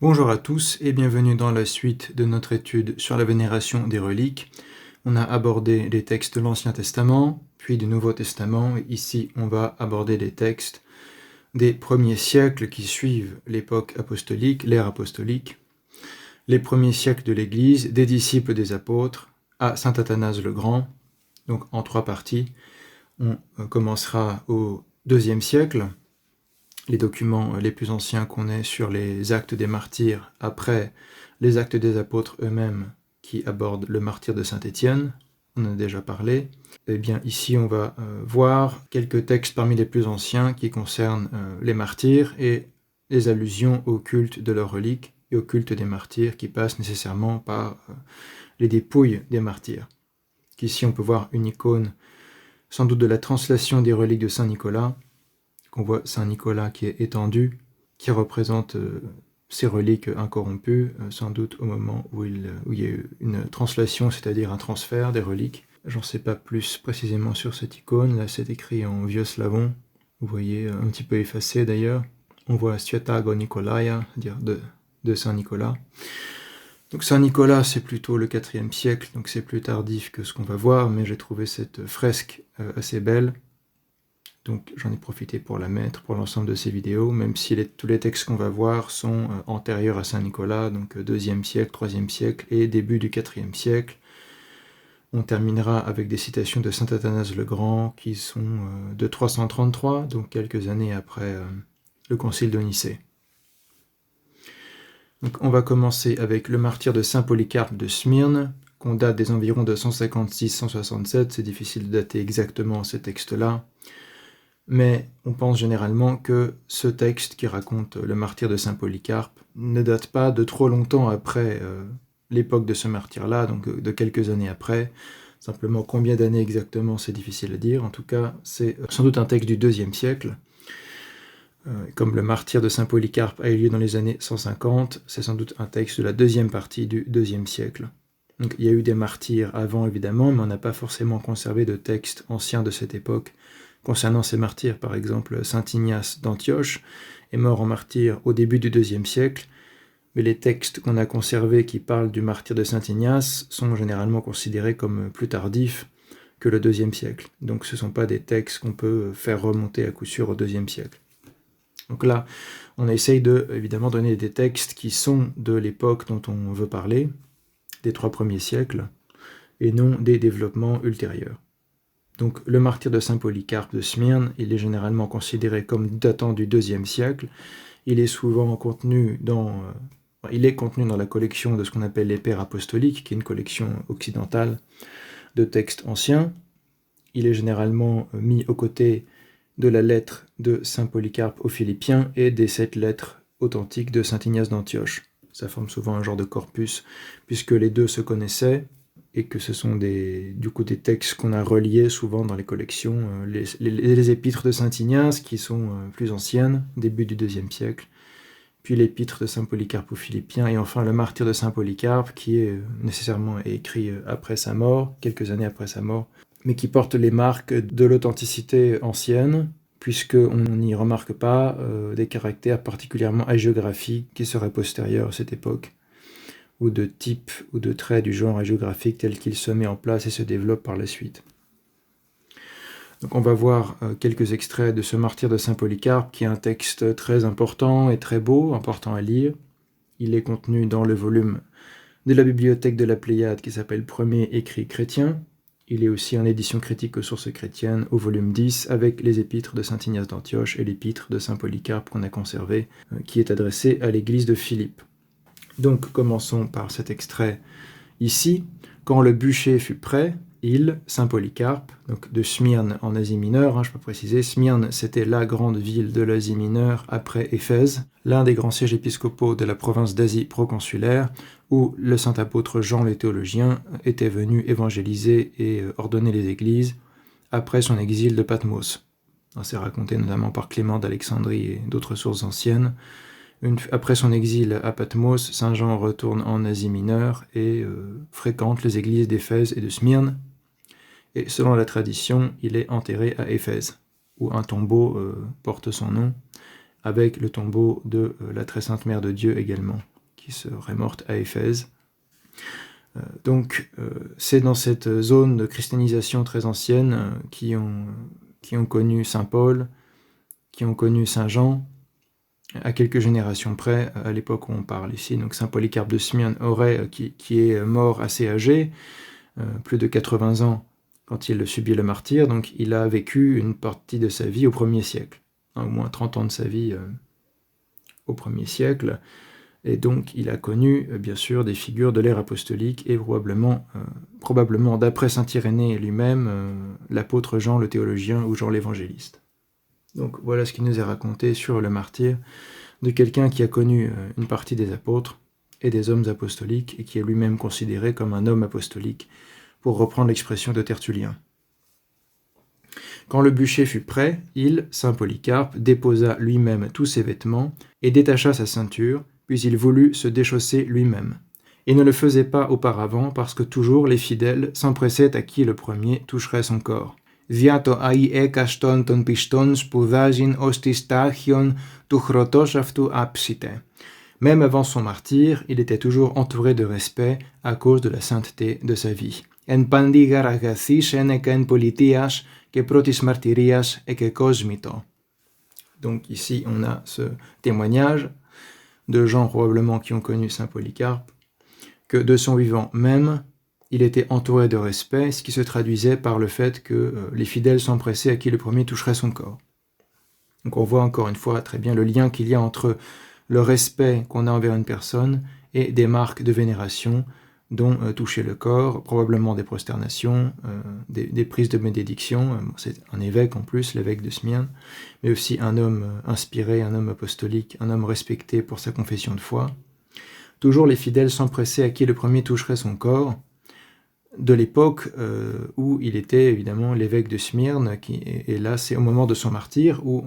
Bonjour à tous et bienvenue dans la suite de notre étude sur la vénération des reliques. On a abordé les textes de l'Ancien Testament, puis du Nouveau Testament, et ici on va aborder les textes des premiers siècles qui suivent l'époque apostolique, l'ère apostolique, les premiers siècles de l'Église, des disciples des apôtres, à saint Athanase le Grand, donc en 3 parties. On commencera au IIe siècle, les documents les plus anciens qu'on ait sur les actes des martyrs, après les actes des apôtres eux-mêmes qui abordent le martyre de Saint-Étienne, on en a déjà parlé. Eh bien ici on va voir quelques textes parmi les plus anciens qui concernent les martyrs et les allusions au culte de leurs reliques et au culte des martyrs qui passent nécessairement par les dépouilles des martyrs. Ici on peut voir une icône sans doute de la translation des reliques de Saint Nicolas. On voit Saint Nicolas qui est étendu, qui représente ces reliques incorrompues, sans doute au moment où il y a eu une translation, c'est-à-dire un transfert des reliques. J'en sais pas plus précisément sur cette icône, là c'est écrit en vieux slavon, vous voyez, un petit peu effacé d'ailleurs. On voit Świętego Nikolaja, c'est-à-dire de Saint Nicolas. Donc Saint Nicolas c'est plutôt le IVe siècle, donc c'est plus tardif que ce qu'on va voir, mais j'ai trouvé cette fresque assez belle. Donc j'en ai profité pour la mettre pour l'ensemble de ces vidéos, même si tous les textes qu'on va voir sont antérieurs à Saint Nicolas, donc IIe siècle, IIIe siècle et début du IVe siècle. On terminera avec des citations de saint Athanase le Grand qui sont de 333, donc quelques années après le concile de Nicée. Donc on va commencer avec le martyre de saint Polycarpe de Smyrne, qu'on date des environs de 156-167, c'est difficile de dater exactement ces textes-là. Mais on pense généralement que ce texte qui raconte le martyre de saint Polycarpe ne date pas de trop longtemps après l'époque de ce martyre-là, donc de quelques années après. Simplement combien d'années exactement, c'est difficile à dire. En tout cas, c'est sans doute un texte du IIe siècle. Comme le martyre de saint Polycarpe a eu lieu dans les années 150, c'est sans doute un texte de la deuxième partie du IIe siècle. Donc il y a eu des martyrs avant évidemment, mais on n'a pas forcément conservé de textes anciens de cette époque concernant ces martyrs. Par exemple, saint Ignace d'Antioche est mort en martyr au début du IIe siècle, mais les textes qu'on a conservés qui parlent du martyr de saint Ignace sont généralement considérés comme plus tardifs que le IIe siècle. Donc ce ne sont pas des textes qu'on peut faire remonter à coup sûr au IIe siècle. Donc là, on essaye de, évidemment, donner des textes qui sont de l'époque dont on veut parler, des 3 premiers siècles, et non des développements ultérieurs. Donc le martyre de saint Polycarpe de Smyrne, il est généralement considéré comme datant du IIe siècle. Il est souvent contenu dans la collection de ce qu'on appelle les Pères apostoliques, qui est une collection occidentale de textes anciens. Il est généralement mis aux côtés de la lettre de saint Polycarpe aux Philippiens et des 7 lettres authentiques de saint Ignace d'Antioche. Ça forme souvent un genre de corpus, puisque les deux se connaissaient, et que ce sont des textes qu'on a reliés souvent dans les collections, les épîtres de saint Ignace, qui sont plus anciennes, début du IIe siècle, puis l'épître de saint Polycarpe aux Philippiens, et enfin le martyre de saint Polycarpe, qui est nécessairement écrit après sa mort, quelques années après sa mort, mais qui porte les marques de l'authenticité ancienne, puisqu'on n'y remarque pas des caractères particulièrement hagiographiques qui seraient postérieurs à cette époque, ou de type ou de traits du genre hagiographique tel qu'il se met en place et se développe par la suite. Donc on va voir quelques extraits de ce martyre de saint Polycarpe, qui est un texte très important et très beau, important à lire. Il est contenu dans le volume de la bibliothèque de la Pléiade qui s'appelle Premier écrit chrétien. Il est aussi en édition critique aux sources chrétiennes au volume 10 avec les épîtres de saint Ignace d'Antioche et l'épître de saint Polycarpe qu'on a conservé, qui est adressé à l'église de Philippe. Donc commençons par cet extrait ici. Quand le bûcher fut prêt, il, saint Polycarpe, donc de Smyrne en Asie mineure, je peux préciser, Smyrne c'était la grande ville de l'Asie mineure après Éphèse, l'un des grands sièges épiscopaux de la province d'Asie proconsulaire, où le saint apôtre Jean le théologien était venu évangéliser et ordonner les églises après son exil de Patmos. C'est raconté notamment par Clément d'Alexandrie et d'autres sources anciennes. Après son exil à Patmos, saint Jean retourne en Asie mineure et fréquente les églises d'Éphèse et de Smyrne. Et selon la tradition, il est enterré à Éphèse, où un tombeau porte son nom, avec le tombeau de la très sainte Mère de Dieu également. qui serait morte à Éphèse. Donc, c'est dans cette zone de christianisation très ancienne qui ont connu Saint Paul, qui ont connu Saint Jean, à quelques générations près, à l'époque où on parle ici. Donc Saint Polycarpe de Smyrne qui est mort assez âgé, plus de 80 ans quand il subit le martyre, donc il a vécu une partie de sa vie au 1er siècle, au moins 30 ans de sa vie au 1er siècle, et donc il a connu bien sûr des figures de l'ère apostolique et probablement d'après saint Irénée lui-même, l'apôtre Jean le théologien ou Jean l'évangéliste. Donc voilà ce qui nous est raconté sur le martyre de quelqu'un qui a connu une partie des apôtres et des hommes apostoliques et qui est lui-même considéré comme un homme apostolique, pour reprendre l'expression de Tertullien. Quand le bûcher fut prêt, Saint Polycarpe, déposa lui-même tous ses vêtements et détacha sa ceinture, puis il voulut se déchausser lui-même. Il ne le faisait pas auparavant parce que toujours les fidèles s'empressaient à qui le premier toucherait son corps. Διάτο αΐ έκαστον των πιστών σπουδάζειν ως της τάχιον του χροτός αυτού άψητε. Même avant son martyre, il était toujours entouré de respect à cause de la sainteté de sa vie. En pandigar agathis eneka en politias que protis martyrias eke cosmito. Donc ici, on a ce témoignage de gens probablement qui ont connu Saint Polycarpe, que de son vivant même, il était entouré de respect, ce qui se traduisait par le fait que les fidèles s'empressaient à qui le premier toucherait son corps. Donc on voit encore une fois très bien le lien qu'il y a entre le respect qu'on a envers une personne et des marques de vénération, dont toucher le corps, probablement des prosternations, des prises de bénédiction. C'est un évêque en plus, l'évêque de Smyrne, mais aussi un homme inspiré, un homme apostolique, un homme respecté pour sa confession de foi. Toujours les fidèles s'empressaient à qui le premier toucherait son corps, de l'époque où il était évidemment l'évêque de Smyrne, et là c'est au moment de son martyre où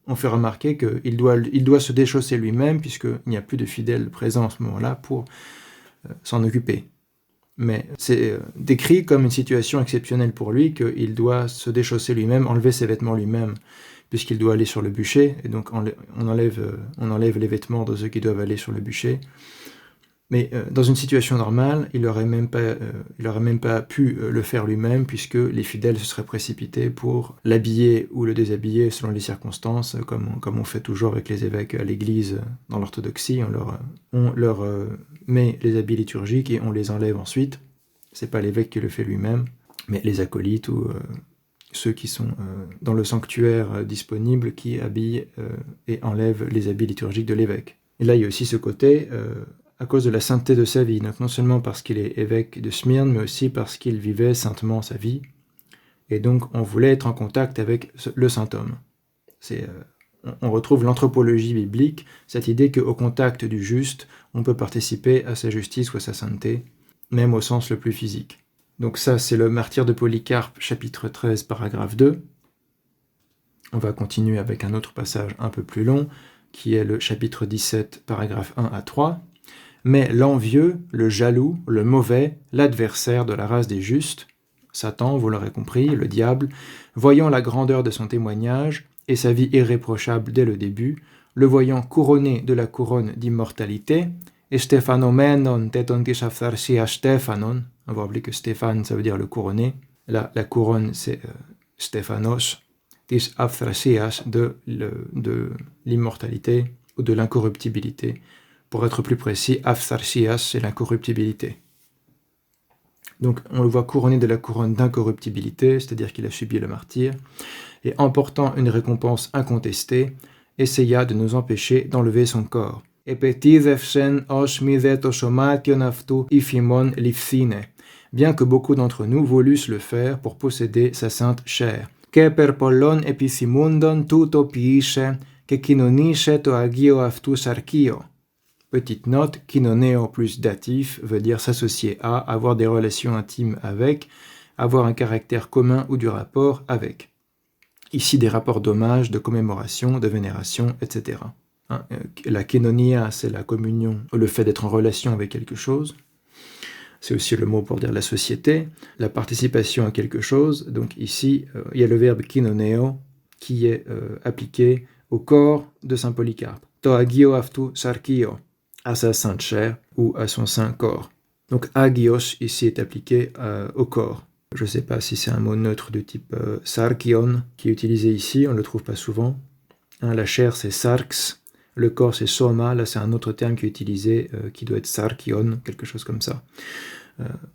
on fait remarquer qu'il doit se déchausser lui-même, puisqu'il n'y a plus de fidèles présents à ce moment-là pour s'en occuper. Mais c'est décrit comme une situation exceptionnelle pour lui, qu'il doit se déchausser lui-même, enlever ses vêtements lui-même, puisqu'il doit aller sur le bûcher, et donc on enlève les vêtements de ceux qui doivent aller sur le bûcher. Mais dans une situation normale, il n'aurait même pas pu le faire lui-même, puisque les fidèles se seraient précipités pour l'habiller ou le déshabiller selon les circonstances, comme on fait toujours avec les évêques à l'église dans l'orthodoxie. On leur met les habits liturgiques et on les enlève ensuite. C'est pas l'évêque qui le fait lui-même, mais les acolytes ou ceux qui sont dans le sanctuaire disponible qui habillent et enlèvent les habits liturgiques de l'évêque. Et là, il y a aussi ce côté... à cause de la sainteté de sa vie, donc non seulement parce qu'il est évêque de Smyrne, mais aussi parce qu'il vivait saintement sa vie, et donc on voulait être en contact avec le saint homme. On retrouve l'anthropologie biblique, cette idée qu'au contact du juste, on peut participer à sa justice ou à sa sainteté, même au sens le plus physique. Donc ça, c'est le martyre de Polycarpe, chapitre 13, paragraphe 2. On va continuer avec un autre passage un peu plus long, qui est le chapitre 17, paragraphe 1 à 3. Mais l'envieux, le jaloux, le mauvais, l'adversaire de la race des justes, Satan, vous l'aurez compris, le diable, voyant la grandeur de son témoignage et sa vie irréprochable dès le début, le voyant couronné de la couronne d'immortalité, et Stephanomenon tetontis aphtharsia Stéphanon, on va rappeler que Stéphane, ça veut dire le couronné, la couronne c'est Stéphanos, tis aphtharsias de l'immortalité ou de l'incorruptibilité. Pour être plus précis, aphtharsias, c'est l'incorruptibilité. Donc on le voit couronné de la couronne d'incorruptibilité, c'est-à-dire qu'il a subi le martyre, et emportant une récompense incontestée, essaya de nous empêcher d'enlever son corps. Bien que beaucoup d'entre nous voulussent le faire pour posséder sa sainte chair. Que per pollon epithymundon tuto piisce, que kinonice to agio aftus archio. Petite note, kinoneo plus datif veut dire s'associer à, avoir des relations intimes avec, avoir un caractère commun ou du rapport avec. Ici des rapports d'hommage, de commémoration, de vénération, etc. La kénonia, c'est la communion, le fait d'être en relation avec quelque chose. C'est aussi le mot pour dire la société, la participation à quelque chose. Donc ici, il y a le verbe kinoneo qui est appliqué au corps de saint Polycarpe. To agio aftu sarkio. à sa sainte chair ou à son saint corps. Donc agios ici est appliqué au corps. Je ne sais pas si c'est un mot neutre de type sarkion qui est utilisé ici, on ne le trouve pas souvent. La chair c'est sarx, le corps c'est soma, là c'est un autre terme qui est utilisé qui doit être sarkion, quelque chose comme ça,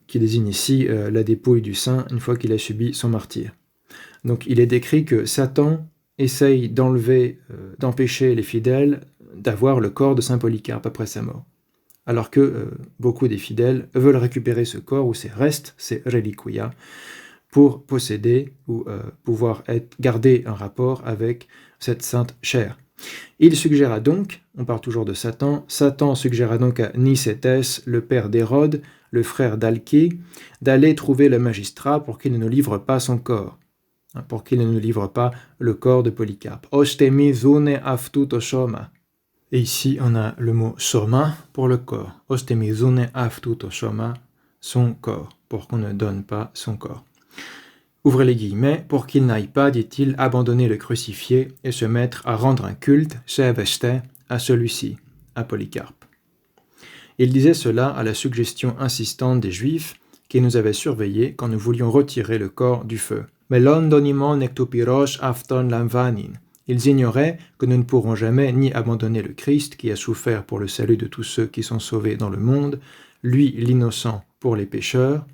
qui désigne ici la dépouille du saint une fois qu'il a subi son martyre. Donc il est décrit que Satan essaye d'empêcher les fidèles d'avoir le corps de saint Polycarpe après sa mort. Alors que beaucoup des fidèles veulent récupérer ce corps ou ses restes, ces reliquia, pour posséder ou pouvoir garder un rapport avec cette sainte chair. Il suggéra donc, on parle toujours de Satan suggéra donc à Nicétès, le père d'Hérode, le frère d'Alchée, d'aller trouver le magistrat pour qu'il ne nous livre pas son corps, pour qu'il ne nous livre pas le corps de Polycarpe. Ostemizune aftuto soma. Et ici, on a le mot soma pour le corps. Ostemizune aftuto soma, son corps, pour qu'on ne donne pas son corps. Ouvrez les guillemets, pour qu'il n'aille pas, dit-il, abandonner le crucifié et se mettre à rendre un culte, seveste, à celui-ci, à Polycarpe. Il disait cela à la suggestion insistante des Juifs qui nous avaient surveillés quand nous voulions retirer le corps du feu. Mais l'ondonimon nectupiros afton lamvanin. Ils ignoraient que nous ne pourrons jamais ni abandonner le Christ qui a souffert pour le salut de tous ceux qui sont sauvés dans le monde, lui l'innocent pour les pécheurs,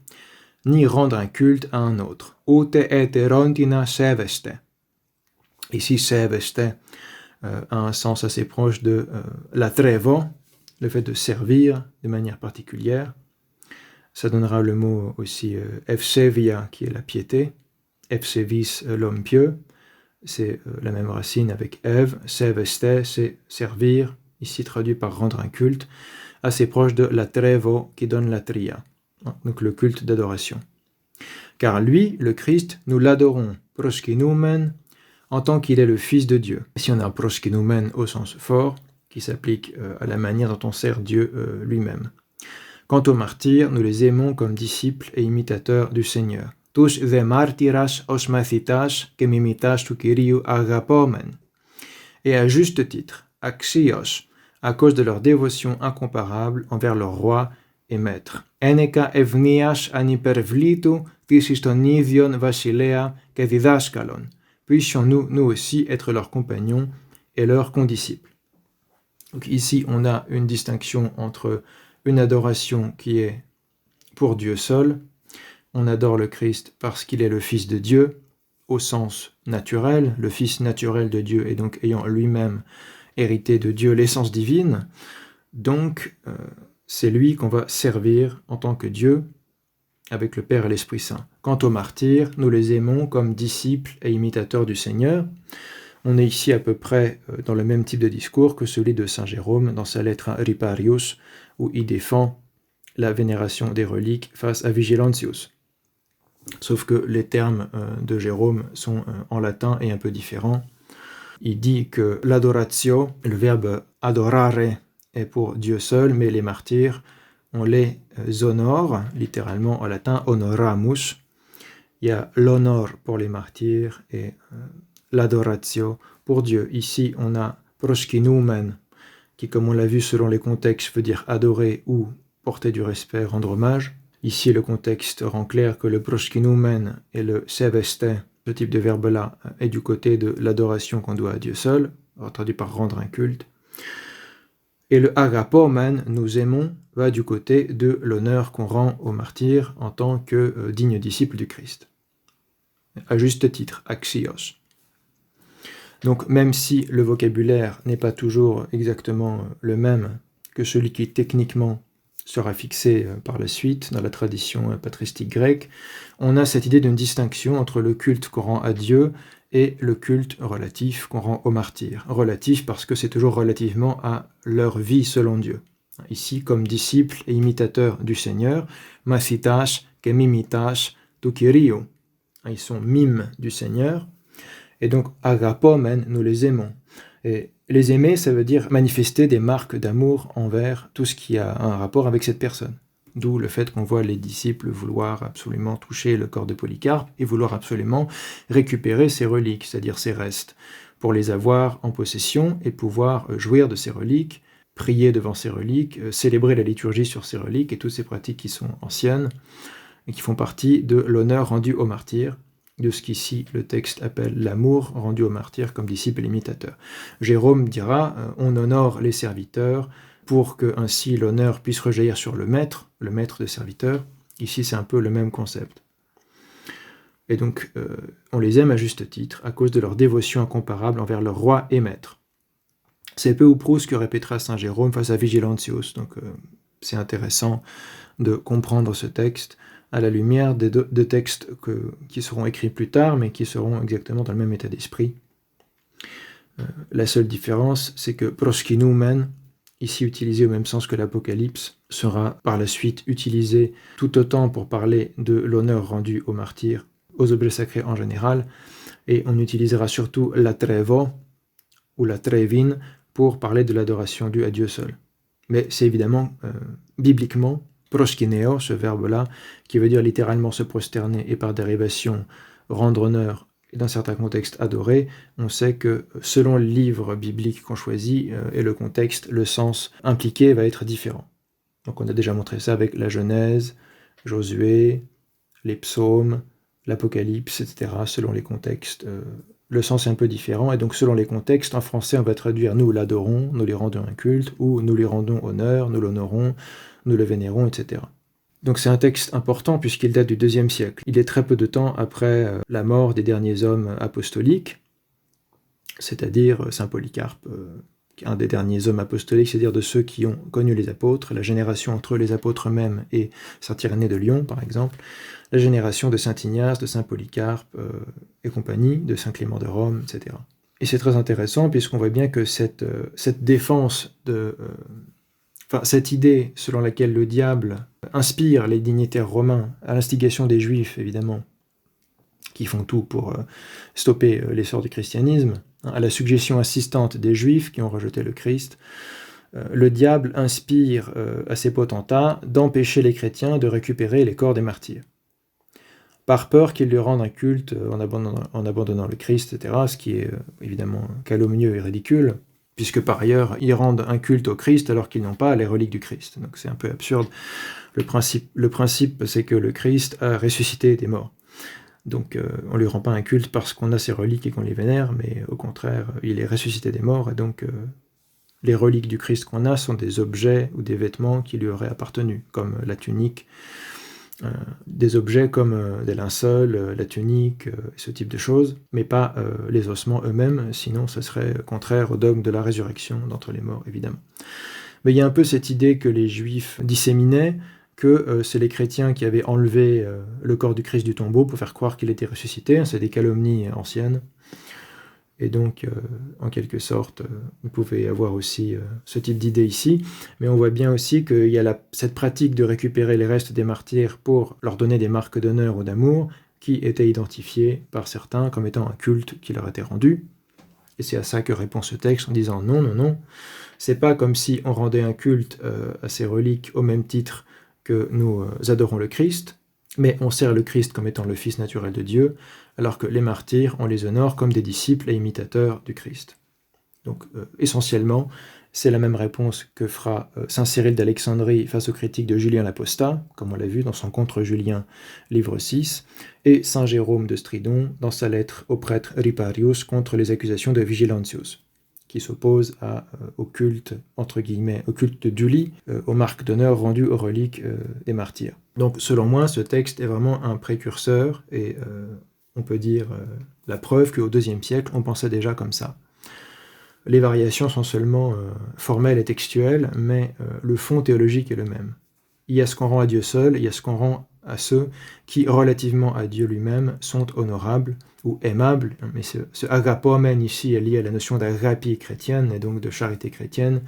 ni rendre un culte à un autre. Ute heterontina seveste. Ici, seveste a un sens assez proche de la trevo, le fait de servir de manière particulière. Ça donnera le mot aussi efsevia, qui est la piété, efsevis, l'homme pieux. C'est la même racine avec Ève. Seveste, c'est servir, ici traduit par rendre un culte, assez proche de la trevo qui donne la tria, donc le culte d'adoration. Car lui, le Christ, nous l'adorons, proskinumen, en tant qu'il est le Fils de Dieu. Ici on a proskinumen au sens fort, qui s'applique à la manière dont on sert Dieu lui-même. Quant aux martyrs, nous les aimons comme disciples et imitateurs du Seigneur. Tous de martyras os mathitas que mimitas tu Kyriou agapomen. Et à juste titre, axios, à cause de leur dévotion incomparable envers leur roi et maître. Eneka evnias anipervlitu tisis ton idion Vasilea que didaskalon. Puissions-nous, nous aussi, être leurs compagnons et leurs condisciples. Donc ici, on a une distinction entre une adoration qui est pour Dieu seul. On adore le Christ parce qu'il est le Fils de Dieu, au sens naturel, le Fils naturel de Dieu, et donc ayant lui-même hérité de Dieu l'essence divine. Donc, c'est lui qu'on va servir en tant que Dieu, avec le Père et l'Esprit Saint. Quant aux martyrs, nous les aimons comme disciples et imitateurs du Seigneur. On est ici à peu près dans le même type de discours que celui de Saint Jérôme dans sa lettre à Riparius, où il défend la vénération des reliques face à Vigilantius. Sauf que les termes de Jérôme sont en latin et un peu différents. Il dit que l'adoratio, le verbe adorare, est pour Dieu seul, mais les martyrs, on les honore, littéralement en latin, honoramus. Il y a l'honneur pour les martyrs et l'adoratio pour Dieu. Ici, on a proskinumen, qui, comme on l'a vu selon les contextes, veut dire adorer ou porter du respect, rendre hommage. Ici, le contexte rend clair que le proskinumen et le seveste, ce type de verbe-là, est du côté de l'adoration qu'on doit à Dieu seul, traduit par rendre un culte. Et le agapomen, nous aimons, va du côté de l'honneur qu'on rend aux martyrs en tant que dignes disciples du Christ. À juste titre, axios. Donc même si le vocabulaire n'est pas toujours exactement le même que celui qui techniquement sera fixé par la suite dans la tradition patristique grecque, on a cette idée d'une distinction entre le culte qu'on rend à Dieu et le culte relatif qu'on rend aux martyrs. Relatif parce que c'est toujours relativement à leur vie selon Dieu. Ici, comme disciples et imitateurs du Seigneur, mathitas que mimitas tu Kyriou. Ils sont mimes du Seigneur. Et donc, agapomen, nous les aimons. Et les aimer, ça veut dire manifester des marques d'amour envers tout ce qui a un rapport avec cette personne. D'où le fait qu'on voit les disciples vouloir absolument toucher le corps de Polycarpe et vouloir absolument récupérer ses reliques, c'est-à-dire ses restes, pour les avoir en possession et pouvoir jouir de ces reliques prier devant ces reliques, célébrer la liturgie sur ces reliques et toutes ces pratiques qui sont anciennes et qui font partie de l'honneur rendu aux martyrs, de ce qu'ici le texte appelle l'amour rendu aux martyrs comme disciples et imitateurs. Jérôme dira on honore les serviteurs pour que ainsi l'honneur puisse rejaillir sur le maître des serviteurs. Ici c'est un peu le même concept. Et donc on les aime à juste titre à cause de leur dévotion incomparable envers leur roi et maître. C'est peu ou prou ce que répétera saint Jérôme face à Vigilantius, donc c'est intéressant de comprendre ce texte à la lumière des deux textes qui seront écrits plus tard, mais qui seront exactement dans le même état d'esprit. La seule différence, c'est que proskinumen, ici utilisé au même sens que l'Apocalypse, sera par la suite utilisé tout autant pour parler de l'honneur rendu aux martyrs, aux objets sacrés en général, et on utilisera surtout la trevo, ou la trevin, pour parler de l'adoration due à Dieu seul. Mais c'est évidemment, bibliquement, proskineo, ce verbe-là, qui veut dire littéralement se prosterner et par dérivation rendre honneur, et dans certains contextes adorer, on sait que selon le livre biblique qu'on choisit et le contexte, le sens impliqué va être différent. Donc on a déjà montré ça avec la Genèse, Josué, les psaumes, l'Apocalypse, etc. Selon les contextes, le sens est un peu différent, et donc selon les contextes, en français on va traduire « nous l'adorons »,« nous lui rendons un culte » ou « nous lui rendons honneur »,« nous l'honorons », nous le vénérons, etc. Donc c'est un texte important puisqu'il date du IIe siècle. Il est très peu de temps après la mort des derniers hommes apostoliques, c'est-à-dire saint Polycarpe, un des derniers hommes apostoliques, c'est-à-dire de ceux qui ont connu les apôtres, la génération entre les apôtres eux-mêmes et saint Irénée de Lyon, par exemple, la génération de saint Ignace, de saint Polycarpe et compagnie, de saint Clément de Rome, etc. Et c'est très intéressant puisqu'on voit bien que cette défense cette idée selon laquelle le diable inspire les dignitaires romains, à l'instigation des juifs évidemment, qui font tout pour stopper l'essor du christianisme, à la suggestion insistante des juifs qui ont rejeté le Christ, le diable inspire à ses potentats d'empêcher les chrétiens de récupérer les corps des martyrs, par peur qu'ils lui rendent un culte en abandonnant le Christ, etc., ce qui est évidemment calomnieux et ridicule, puisque par ailleurs, ils rendent un culte au Christ alors qu'ils n'ont pas les reliques du Christ. Donc c'est un peu absurde. Le principe, c'est que le Christ a ressuscité des morts. Donc on ne lui rend pas un culte parce qu'on a ses reliques et qu'on les vénère, mais au contraire, il est ressuscité des morts, et donc les reliques du Christ qu'on a sont des objets ou des vêtements qui lui auraient appartenu, comme la tunique, des objets comme des linceuls, la tunique, ce type de choses, mais pas les ossements eux-mêmes, sinon ce serait contraire au dogme de la résurrection d'entre les morts, évidemment. Mais il y a un peu cette idée que les Juifs disséminaient, que c'est les chrétiens qui avaient enlevé le corps du Christ du tombeau pour faire croire qu'il était ressuscité, c'est des calomnies anciennes. Et donc, en quelque sorte, vous pouvez avoir aussi ce type d'idée ici, mais on voit bien aussi qu'il y a cette pratique de récupérer les restes des martyrs pour leur donner des marques d'honneur ou d'amour, qui était identifiée par certains comme étant un culte qui leur était rendu. Et c'est à ça que répond ce texte en disant non, non, non, c'est pas comme si on rendait un culte à ces reliques au même titre que nous adorons le Christ, mais on sert le Christ comme étant le Fils naturel de Dieu, alors que les martyrs, on les honore comme des disciples et imitateurs du Christ. Donc, essentiellement, c'est la même réponse que fera saint Cyril d'Alexandrie face aux critiques de Julien l'Apostat, comme on l'a vu dans son Contre Julien, livre 6, et saint Jérôme de Stridon dans sa lettre au prêtre Riparius contre les accusations de Vigilantius, qui s'oppose au culte, entre guillemets, au culte du lit, aux marques d'honneur rendues aux reliques des martyrs. Donc, selon moi, ce texte est vraiment un précurseur, et on peut dire la preuve qu'au IIe siècle, on pensait déjà comme ça. Les variations sont seulement formelles et textuelles, mais le fond théologique est le même. Il y a ce qu'on rend à Dieu seul, il y a ce qu'on rend à ceux qui, relativement à Dieu lui-même, sont honorables ou aimables. Mais ce agapomen ici est lié à la notion d'agapi chrétienne, et donc de charité chrétienne,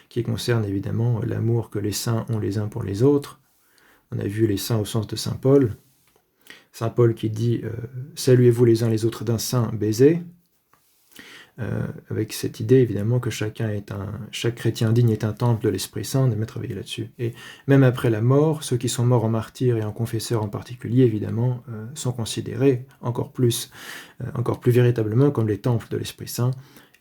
qui concerne évidemment l'amour que les saints ont les uns pour les autres. On a vu les saints au sens de saint Paul. Saint Paul qui dit « Saluez-vous les uns les autres d'un saint baiser », avec cette idée évidemment que chaque chrétien digne est un temple de l'Esprit Saint, de mettre travailler là-dessus. Et même après la mort, ceux qui sont morts en martyrs et en confesseurs en particulier, évidemment, sont considérés encore plus véritablement comme les temples de l'Esprit Saint,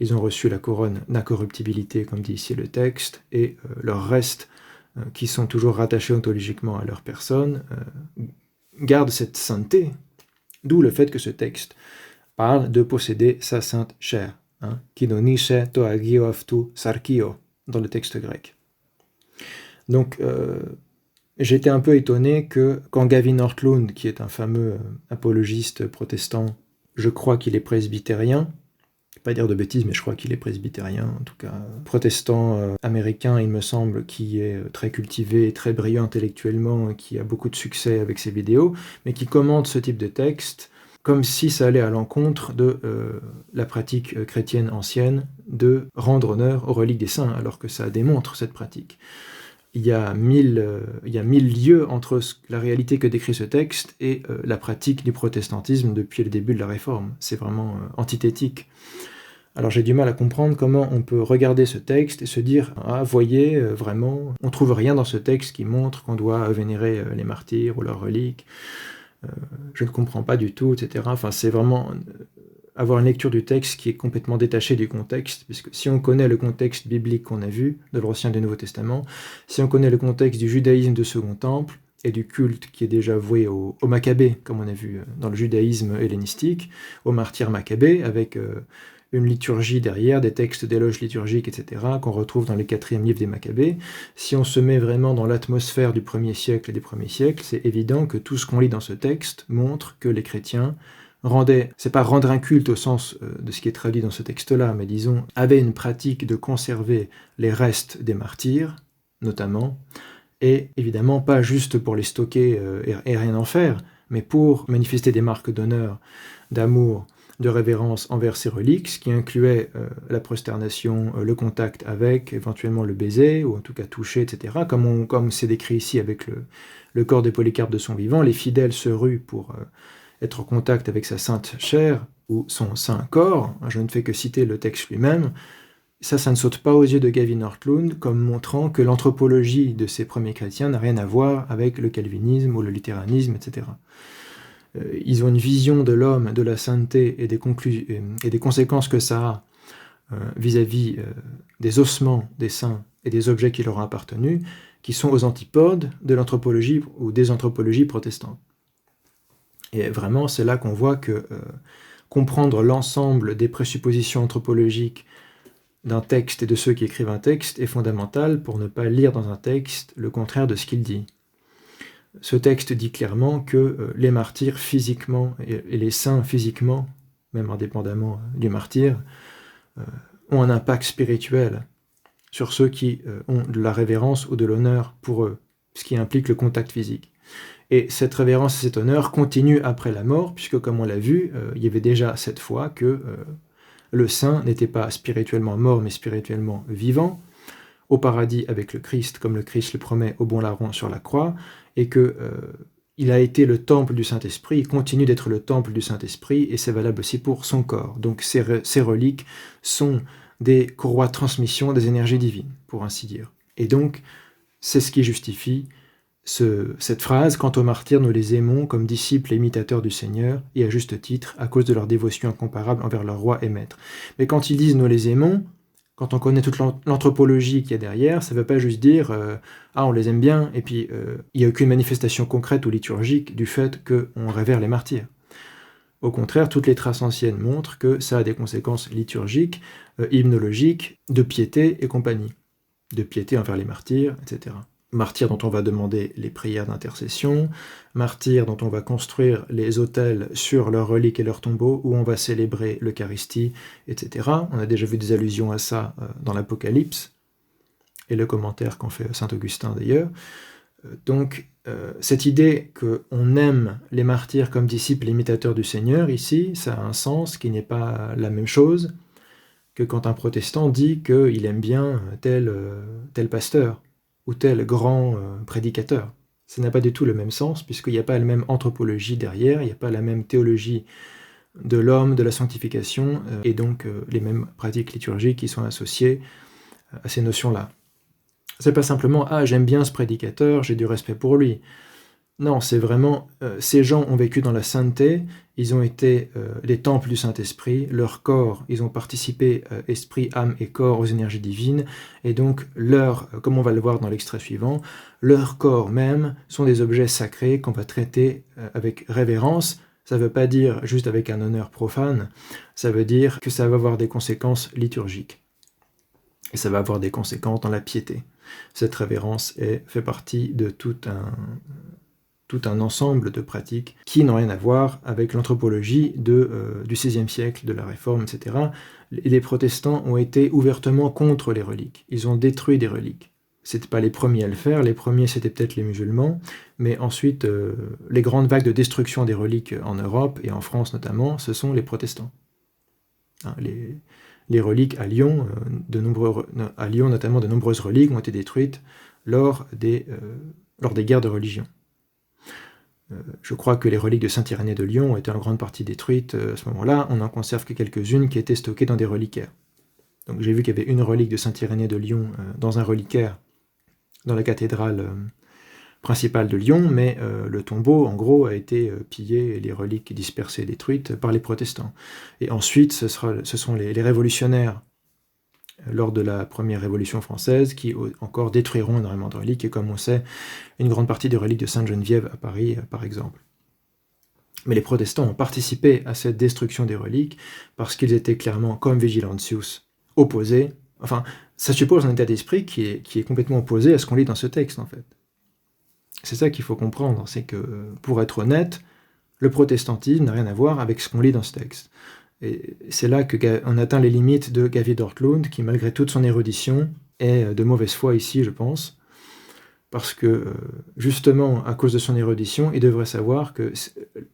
Ils ont reçu la couronne d'incorruptibilité, comme dit ici le texte, et leurs restes, qui sont toujours rattachés ontologiquement à leur personne, gardent cette sainteté, d'où le fait que ce texte parle de posséder sa sainte chair, kidonishe to agio aftu sarkio, dans le texte grec. Donc, j'étais un peu étonné que quand Gavin Ortlund, qui est un fameux apologiste protestant, je crois qu'il est presbytérien, pas dire de bêtises, mais je crois qu'il est presbytérien, en tout cas protestant américain, il me semble, qui est très cultivé, très brillant intellectuellement, qui a beaucoup de succès avec ses vidéos, mais qui commente ce type de texte comme si ça allait à l'encontre de la pratique chrétienne ancienne de rendre honneur aux reliques des saints, alors que ça démontre cette pratique. Il y a mille lieues entre la réalité que décrit ce texte et la pratique du protestantisme depuis le début de la Réforme. C'est vraiment antithétique. Alors j'ai du mal à comprendre comment on peut regarder ce texte et se dire « Ah, voyez, vraiment, on trouve rien dans ce texte qui montre qu'on doit vénérer les martyrs ou leurs reliques. Je ne comprends pas du tout, etc. » Enfin, c'est vraiment avoir une lecture du texte qui est complètement détachée du contexte, puisque si on connaît le contexte biblique qu'on a vu, de l'Ancien et du Nouveau Testament, si on connaît le contexte du judaïsme de Second Temple, et du culte qui est déjà voué aux Maccabées, comme on a vu dans le judaïsme hellénistique, aux martyrs Maccabées, avec une liturgie derrière, des textes d'éloges liturgiques, etc., qu'on retrouve dans les 4e livres des Maccabées. Si on se met vraiment dans l'atmosphère du 1er siècle et des premiers siècles, c'est évident que tout ce qu'on lit dans ce texte montre que les chrétiens c'est pas rendre un culte au sens de ce qui est traduit dans ce texte-là, mais disons, avaient une pratique de conserver les restes des martyrs, notamment, et évidemment pas juste pour les stocker et rien en faire, mais pour manifester des marques d'honneur, d'amour, de révérence envers ces reliques, ce qui incluait la prosternation, le contact avec, éventuellement le baiser, ou en tout cas toucher, etc. Comme c'est décrit ici avec le corps de Polycarpe de son vivant, les fidèles se ruent pour être en contact avec sa sainte chair, ou son saint corps. Je ne fais que citer le texte lui-même. Ça ne saute pas aux yeux de Gavin Ortlund comme montrant que l'anthropologie de ces premiers chrétiens n'a rien à voir avec le calvinisme ou le luthéranisme, etc. Ils ont une vision de l'homme, de la sainteté et des conséquences que ça a vis-à-vis des ossements des saints et des objets qui leur ont appartenu, qui sont aux antipodes de l'anthropologie ou des anthropologies protestantes. Et vraiment, c'est là qu'on voit que comprendre l'ensemble des présuppositions anthropologiques d'un texte et de ceux qui écrivent un texte est fondamental pour ne pas lire dans un texte le contraire de ce qu'il dit. Ce texte dit clairement que les martyrs physiquement et les saints physiquement, même indépendamment du martyr, ont un impact spirituel sur ceux qui ont de la révérence ou de l'honneur pour eux, ce qui implique le contact physique. Et cette révérence et cet honneur continuent après la mort, puisque comme on l'a vu, il y avait déjà cette fois que le saint n'était pas spirituellement mort, mais spirituellement vivant, au paradis avec le Christ, comme le Christ le promet au bon larron sur la croix, et que il a été le temple du Saint-Esprit, il continue d'être le temple du Saint-Esprit, et c'est valable aussi pour son corps. Donc ces reliques sont des courroies de transmission des énergies divines, pour ainsi dire. Et donc, c'est ce qui justifie cette phrase « Quant aux martyrs, nous les aimons comme disciples et imitateurs du Seigneur, et à juste titre, à cause de leur dévotion incomparable envers leur roi et maître. » Mais quand ils disent « nous les aimons », quand on connaît toute l'anthropologie qu'il y a derrière, ça ne veut pas juste dire ah, on les aime bien, et puis il n'y a aucune manifestation concrète ou liturgique du fait qu'on révère les martyrs. Au contraire, toutes les traces anciennes montrent que ça a des conséquences liturgiques, hymnologiques, de piété et compagnie. De piété envers les martyrs, etc. Martyrs dont on va demander les prières d'intercession, martyrs dont on va construire les autels sur leurs reliques et leurs tombeaux, où on va célébrer l'Eucharistie, etc. On a déjà vu des allusions à ça dans l'Apocalypse, et le commentaire qu'en fait saint Augustin d'ailleurs. Donc, cette idée qu'on aime les martyrs comme disciples et imitateurs du Seigneur, ici, ça a un sens qui n'est pas la même chose que quand un protestant dit qu'il aime bien tel pasteur, ou tel grand prédicateur. Ça n'a pas du tout le même sens, puisqu'il n'y a pas la même anthropologie derrière, il n'y a pas la même théologie de l'homme, de la sanctification, et donc les mêmes pratiques liturgiques qui sont associées à ces notions-là. C'est pas simplement « Ah, j'aime bien ce prédicateur, j'ai du respect pour lui ». Non, c'est vraiment, ces gens ont vécu dans la sainteté, ils ont été les temples du Saint-Esprit, leur corps, ils ont participé, esprit, âme et corps, aux énergies divines, et donc comme on va le voir dans l'extrait suivant, leurs corps même sont des objets sacrés qu'on va traiter avec révérence. Ça ne veut pas dire juste avec un honneur profane, ça veut dire que ça va avoir des conséquences liturgiques. Et ça va avoir des conséquences dans la piété. Cette révérence fait partie de tout un ensemble de pratiques qui n'ont rien à voir avec l'anthropologie du XVIe siècle, de la Réforme, etc. Les protestants ont été ouvertement contre les reliques. Ils ont détruit des reliques. C'était pas les premiers à le faire, les premiers c'était peut-être les musulmans, mais ensuite les grandes vagues de destruction des reliques en Europe et en France notamment, ce sont les protestants. Hein, les reliques à Lyon, notamment de nombreuses reliques ont été détruites lors des guerres de religion. Je crois que les reliques de Saint-Irénée de Lyon ont été en grande partie détruites à ce moment-là. On n'en conserve que quelques-unes qui étaient stockées dans des reliquaires. Donc j'ai vu qu'il y avait une relique de Saint-Irénée de Lyon dans un reliquaire dans la cathédrale principale de Lyon, mais le tombeau, en gros, a été pillé et les reliques dispersées, détruites par les protestants. Et ensuite, ce sont les révolutionnaires lors de la première Révolution française, qui encore détruiront énormément de reliques, et comme on sait, une grande partie des reliques de Sainte-Geneviève à Paris, par exemple. Mais les protestants ont participé à cette destruction des reliques, parce qu'ils étaient clairement, comme Vigilantius, opposés. Enfin, ça suppose un état d'esprit qui est complètement opposé à ce qu'on lit dans ce texte, en fait. C'est ça qu'il faut comprendre, c'est que, pour être honnête, le protestantisme n'a rien à voir avec ce qu'on lit dans ce texte. Et c'est là qu'on atteint les limites de David Ortlund, qui, malgré toute son érudition, est de mauvaise foi ici, je pense, parce que, justement, à cause de son érudition, il devrait savoir que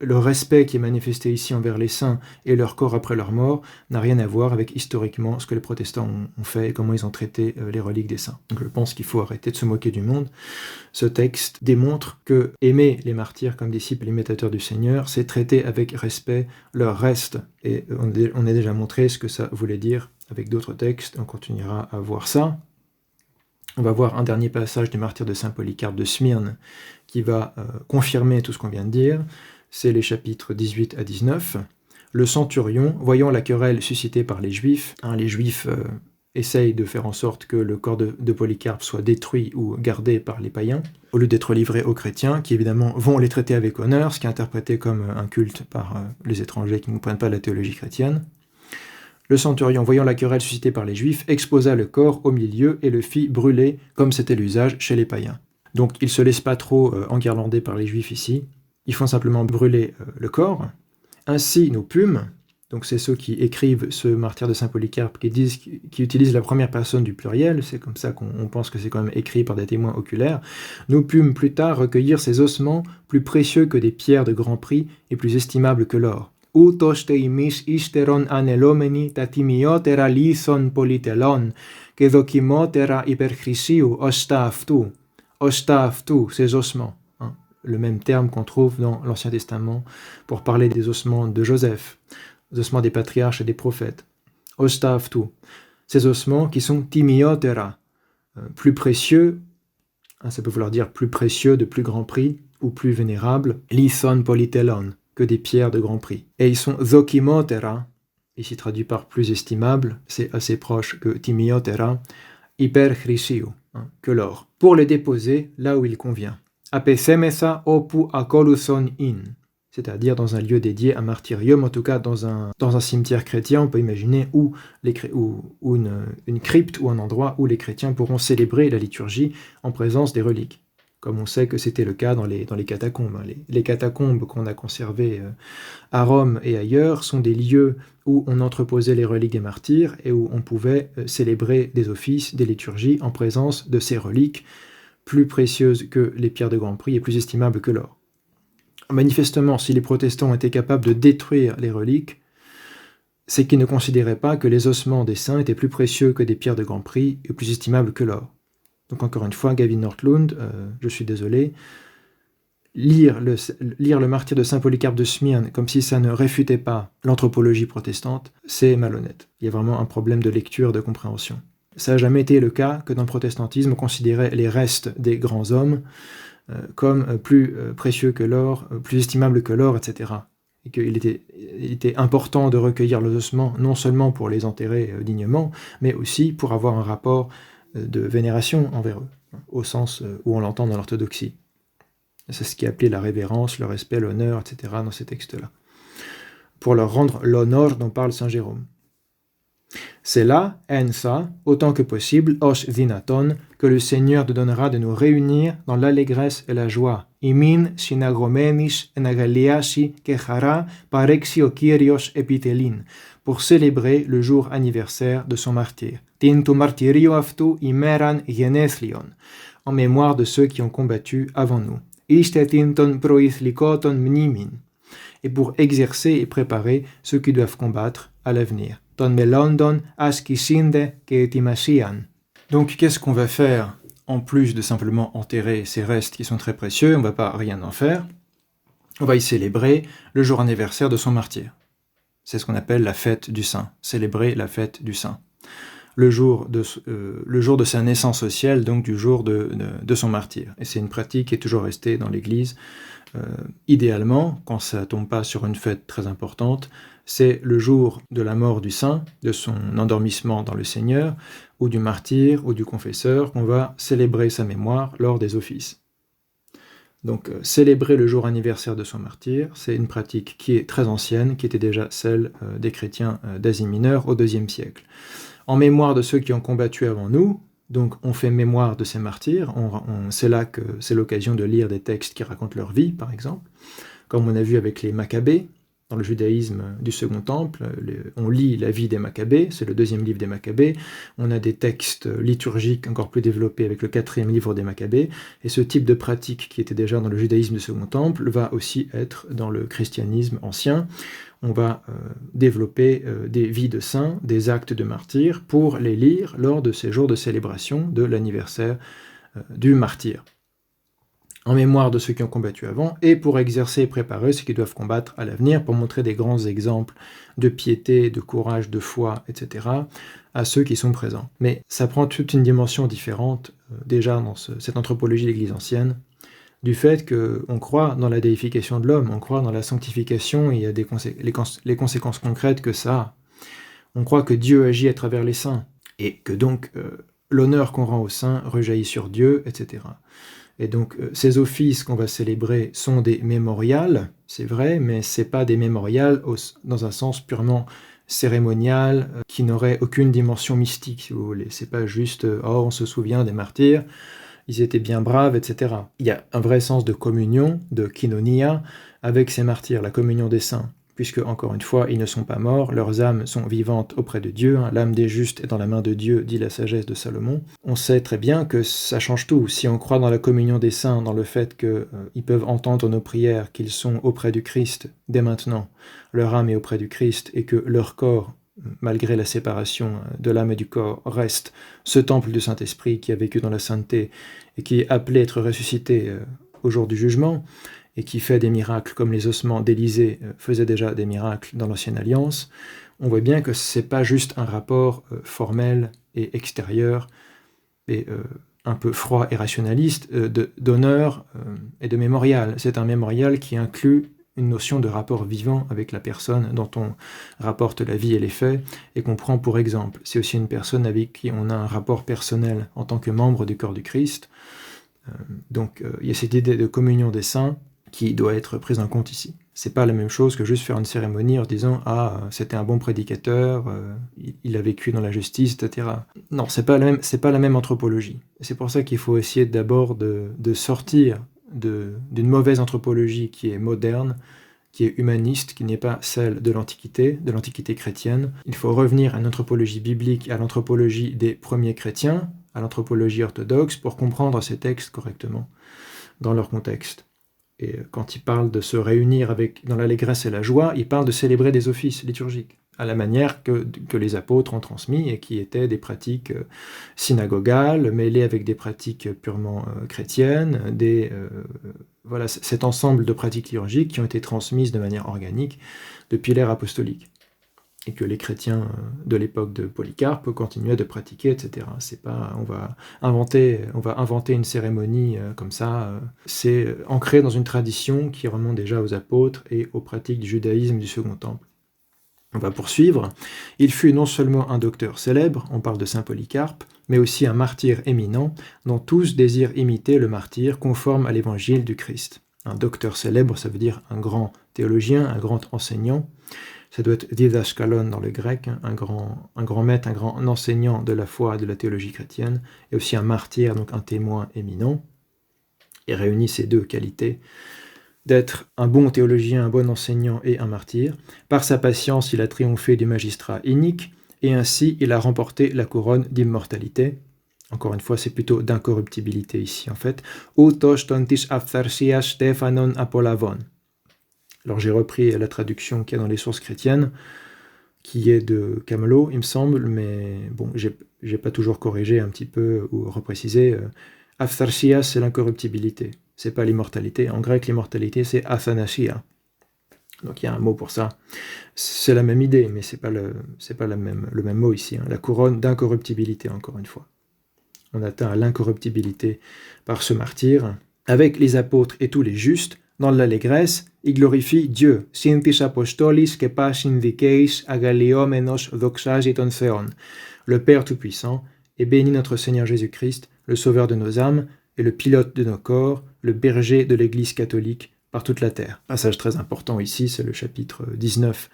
le respect qui est manifesté ici envers les saints et leur corps après leur mort n'a rien à voir avec, historiquement, ce que les protestants ont fait et comment ils ont traité les reliques des saints. Donc je pense qu'il faut arrêter de se moquer du monde. Ce texte démontre que aimer les martyrs comme disciples imitateurs du Seigneur, c'est traiter avec respect leur reste. Et on a déjà montré ce que ça voulait dire avec d'autres textes, on continuera à voir ça. On va voir un dernier passage du martyr de saint Polycarpe de Smyrne qui va confirmer tout ce qu'on vient de dire. C'est les chapitres 18 à 19. Le centurion, voyant la querelle suscitée par les Juifs, les Juifs essayent de faire en sorte que le corps de Polycarpe soit détruit ou gardé par les païens, au lieu d'être livré aux chrétiens, qui évidemment vont les traiter avec honneur, ce qui est interprété comme un culte par les étrangers qui ne comprennent pas la théologie chrétienne. Le centurion, voyant la querelle suscitée par les Juifs, exposa le corps au milieu et le fit brûler, comme c'était l'usage chez les païens. Donc ils ne se laissent pas trop enguirlander par les Juifs ici, ils font simplement brûler le corps. Ainsi nous pûmes, donc c'est ceux qui écrivent ce martyr de saint Polycarpe, qui utilisent la première personne du pluriel, c'est comme ça qu'on pense que c'est quand même écrit par des témoins oculaires, nous pûmes plus tard recueillir ces ossements plus précieux que des pierres de grand prix et plus estimables que l'or. Ούτως τε ημείς ύστερον ανελόμενοι τα τιμιότερα λίθον πολυτελών και δοκιμότερα υπερχρησίου ως τα αυτού, ces ossements. Le même terme qu'on trouve dans l'Ancien Testament pour parler des ossements de Joseph, les ossements des patriarches et des prophètes. Ως τα αυτού. Ces ossements qui sont timiotera, plus précieux, ça peut vouloir dire plus précieux, de plus grand prix, ou plus vénérable, lithon polytelon, que des pierres de grand prix. Et ils sont zokimotera, ici traduit par plus estimable, c'est assez proche que timiotera, hyperchrisiou, que l'or, pour les déposer là où il convient. Apethemesa opu akoluson in, c'est-à-dire dans un lieu dédié à martyrium, en tout cas dans un cimetière chrétien, on peut imaginer, ou une crypte ou un endroit où les chrétiens pourront célébrer la liturgie en présence des reliques. Comme on sait que c'était le cas dans les catacombes. Les catacombes qu'on a conservées à Rome et ailleurs sont des lieux où on entreposait les reliques des martyrs et où on pouvait célébrer des offices, des liturgies en présence de ces reliques plus précieuses que les pierres de grand prix et plus estimables que l'or. Manifestement, si les protestants étaient capables de détruire les reliques, c'est qu'ils ne considéraient pas que les ossements des saints étaient plus précieux que des pierres de grand prix et plus estimables que l'or. Donc encore une fois, Gavin Ortlund, je suis désolé, lire le martyr de saint Polycarpe de Smyrne comme si ça ne réfutait pas l'anthropologie protestante, c'est malhonnête. Il y a vraiment un problème de lecture, de compréhension. Ça n'a jamais été le cas que dans le protestantisme, on considérait les restes des grands hommes comme plus précieux que l'or, plus estimable que l'or, etc. Et qu'il était important de recueillir les ossements, non seulement pour les enterrer dignement, mais aussi pour avoir un rapport de vénération envers eux, au sens où on l'entend dans l'orthodoxie. C'est ce qui est appelé la révérence, le respect, l'honneur, etc. dans ces textes-là. Pour leur rendre l'honneur dont parle saint Jérôme. C'est là, ça, autant que possible, os dinaton, que le Seigneur te donnera de nous réunir dans l'allégresse et la joie. Imin synagomenis enagaliasi kechara parexi o Kyrios epitelin, pour célébrer le jour anniversaire de son martyr. Tintu martyrio aftu imeran genethlion, en mémoire de ceux qui ont combattu avant nous. Iste tinton proithlykoton mnimin, et pour exercer et préparer ceux qui doivent combattre à l'avenir. Ton melondon askisinde ketimasian. Donc, qu'est-ce qu'on va faire en plus de simplement enterrer ces restes qui sont très précieux? On ne va pas rien en faire. On va y célébrer le jour anniversaire de son martyr. C'est ce qu'on appelle la fête du saint. Célébrer la fête du saint. Le jour de sa naissance au ciel, donc du jour de son martyr. Et c'est une pratique qui est toujours restée dans l'Église. Idéalement, quand ça ne tombe pas sur une fête très importante, c'est le jour de la mort du saint, de son endormissement dans le Seigneur, ou du martyr, ou du confesseur, qu'on va célébrer sa mémoire lors des offices. Donc, célébrer le jour anniversaire de son martyr, c'est une pratique qui est très ancienne, qui était déjà celle des chrétiens d'Asie mineure au IIe siècle. En mémoire de ceux qui ont combattu avant nous, donc on fait mémoire de ces martyrs, c'est là que c'est l'occasion de lire des textes qui racontent leur vie, par exemple, comme on a vu avec les Maccabées. Dans le judaïsme du Second Temple, on lit la vie des Maccabées, c'est le deuxième livre des Maccabées, on a des textes liturgiques encore plus développés avec le quatrième livre des Maccabées, et ce type de pratique qui était déjà dans le judaïsme du Second Temple va aussi être dans le christianisme ancien. On va développer des vies de saints, des actes de martyrs, pour les lire lors de ces jours de célébration de l'anniversaire du martyr, en mémoire de ceux qui ont combattu avant, et pour exercer et préparer ceux qui doivent combattre à l'avenir, pour montrer des grands exemples de piété, de courage, de foi, etc., à ceux qui sont présents. Mais ça prend toute une dimension différente, déjà dans cette anthropologie de l'Église ancienne, du fait qu'on croit dans la déification de l'homme, on croit dans la sanctification, et il y a les conséquences concrètes que ça a. On croit que Dieu agit à travers les saints, et que donc l'honneur qu'on rend aux saints rejaillit sur Dieu, etc. Et donc, ces offices qu'on va célébrer sont des mémorials, c'est vrai, mais ce n'est pas des mémorials dans un sens purement cérémonial, qui n'aurait aucune dimension mystique, si vous voulez. C'est pas juste « oh, on se souvient des martyrs, ils étaient bien braves, etc. » Il y a un vrai sens de communion, de koinonia, avec ces martyrs, la communion des saints. Puisque, encore une fois, ils ne sont pas morts, leurs âmes sont vivantes auprès de Dieu, l'âme des justes est dans la main de Dieu, dit la sagesse de Salomon. On sait très bien que ça change tout. Si on croit dans la communion des saints, dans le fait qu'ils peuvent entendre nos prières, qu'ils sont auprès du Christ dès maintenant, leur âme est auprès du Christ, et que leur corps, malgré la séparation de l'âme et du corps, reste ce temple du Saint-Esprit qui a vécu dans la sainteté et qui est appelé à être ressuscité au jour du jugement, et qui fait des miracles comme les ossements d'Élisée faisaient déjà des miracles dans l'Ancienne Alliance, on voit bien que ce n'est pas juste un rapport formel et extérieur, et un peu froid et rationaliste, d'honneur et de mémorial. C'est un mémorial qui inclut une notion de rapport vivant avec la personne dont on rapporte la vie et les faits, et qu'on prend pour exemple. C'est aussi une personne avec qui on a un rapport personnel en tant que membre du corps du Christ. Donc il y a cette idée de communion des saints, qui doit être prise en compte ici. C'est pas la même chose que juste faire une cérémonie en se disant « Ah, c'était un bon prédicateur, il a vécu dans la justice, etc. » Non, c'est pas la même anthropologie. C'est pour ça qu'il faut essayer d'abord de sortir d'une mauvaise anthropologie qui est moderne, qui est humaniste, qui n'est pas celle de l'Antiquité chrétienne. Il faut revenir à une anthropologie biblique, à l'anthropologie des premiers chrétiens, à l'anthropologie orthodoxe, pour comprendre ces textes correctement, dans leur contexte. Et quand il parle de se réunir dans l'allégresse et la joie, il parle de célébrer des offices liturgiques, à la manière que les apôtres ont transmis, et qui étaient des pratiques synagogales, mêlées avec des pratiques purement chrétiennes, voilà, cet ensemble de pratiques liturgiques qui ont été transmises de manière organique depuis l'ère apostolique. et que les chrétiens de l'époque de Polycarpe continuaient de pratiquer, etc. C'est pas, on va inventer une cérémonie comme ça. C'est ancré dans une tradition qui remonte déjà aux apôtres et aux pratiques du judaïsme du Second Temple. On va poursuivre. Il fut non seulement un docteur célèbre, on parle de saint Polycarpe, mais aussi un martyr éminent, dont tous désirent imiter le martyr conforme à l'évangile du Christ. Un docteur célèbre, ça veut dire un grand théologien, un grand enseignant. Ça doit être didaskalon dans le grec, un grand maître, un grand enseignant de la foi et de la théologie chrétienne, et aussi un martyr, donc un témoin éminent. Il réunit ces deux qualités d'être un bon théologien, un bon enseignant et un martyr. Par sa patience, il a triomphé du magistrat inique, et ainsi il a remporté la couronne d'immortalité. Encore une fois, c'est plutôt d'incorruptibilité ici, en fait. Outos tontis aphtharsias Stéphanon apollavon. Alors j'ai repris la traduction qu'il y a dans les sources chrétiennes, qui est de Camelot, il me semble, mais bon, j'ai pas toujours corrigé un petit peu ou reprécisé. Aphtharsias, c'est l'incorruptibilité, c'est pas l'immortalité. En grec, l'immortalité, c'est athanasia. Donc il y a un mot pour ça. C'est la même idée, mais c'est pas le même mot ici. La couronne d'incorruptibilité, encore une fois. On atteint à l'incorruptibilité par ce martyr. Avec les apôtres et tous les justes, dans l'allégresse, il glorifie Dieu. Synthis apostolis και πάσιν δικαίης αγαλιόμενος δοξάζει τον Θεόν. Le Père Tout-Puissant, et bénit notre Seigneur Jésus-Christ, le Sauveur de nos âmes, et le pilote de nos corps, le berger de l'Église catholique par toute la terre. Passage très important ici, c'est le chapitre 19,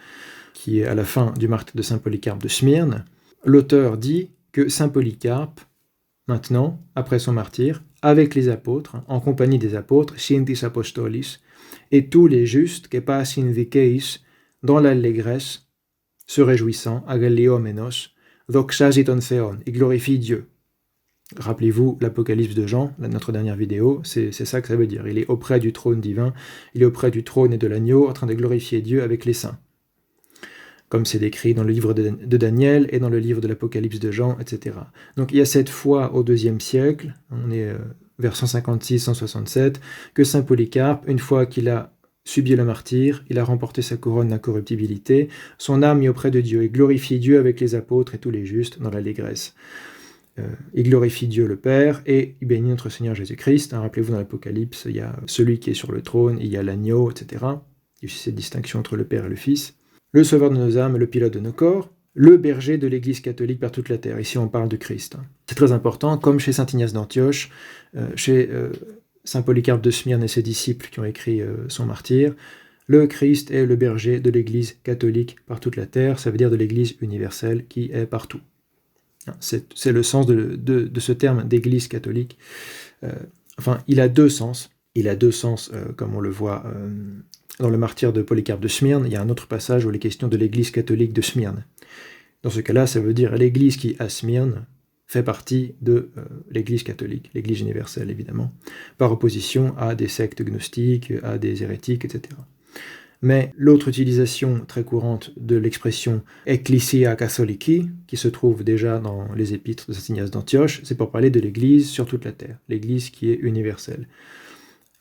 qui est à la fin du martyre de saint Polycarpe de Smyrne. L'auteur dit que saint Polycarpe, maintenant, après son martyre, avec les apôtres, en compagnie des apôtres, synthis apostolis, et tous les justes, que passin dikeis, dans l'allégresse, se réjouissant, agaliomenos, doxasi ton theon, et glorifie Dieu. Rappelez-vous l'Apocalypse de Jean, notre dernière vidéo, c'est ça que ça veut dire. Il est auprès du trône divin, il est auprès du trône et de l'agneau, en train de glorifier Dieu avec les saints. Comme c'est décrit dans le livre de Daniel et dans le livre de l'Apocalypse de Jean, etc. Donc il y a cette foi au IIe siècle, on est vers 156-167, que saint Polycarpe, une fois qu'il a subi le martyre, il a remporté sa couronne d'incorruptibilité, son âme est auprès de Dieu, et glorifie Dieu avec les apôtres et tous les justes dans l'allégresse. Il glorifie Dieu le Père et il bénit notre Seigneur Jésus-Christ. Rappelez-vous, dans l'Apocalypse, il y a celui qui est sur le trône, il y a l'agneau, etc. Il y a aussi cette distinction entre le Père et le Fils. Le Sauveur de nos âmes, le pilote de nos corps, le berger de l'Église catholique par toute la terre. Ici, on parle de Christ. C'est très important, comme chez saint Ignace d'Antioche, chez saint Polycarpe de Smyrne et ses disciples qui ont écrit son martyre, le Christ est le berger de l'Église catholique par toute la terre, ça veut dire de l'Église universelle qui est partout. C'est le sens de ce terme d'Église catholique. Enfin, il a deux sens. Il a deux sens, comme on le voit dans le martyre de Polycarpe de Smyrne. Il y a un autre passage où il est question de l'Église catholique de Smyrne. Dans ce cas-là, ça veut dire l'Église qui, à Smyrne, fait partie de l'Église catholique, l'Église universelle, évidemment, par opposition à des sectes gnostiques, à des hérétiques, etc. Mais l'autre utilisation très courante de l'expression « ecclesia catholici », qui se trouve déjà dans les épîtres de saint Ignace d'Antioche, c'est pour parler de l'Église sur toute la terre, l'Église qui est universelle.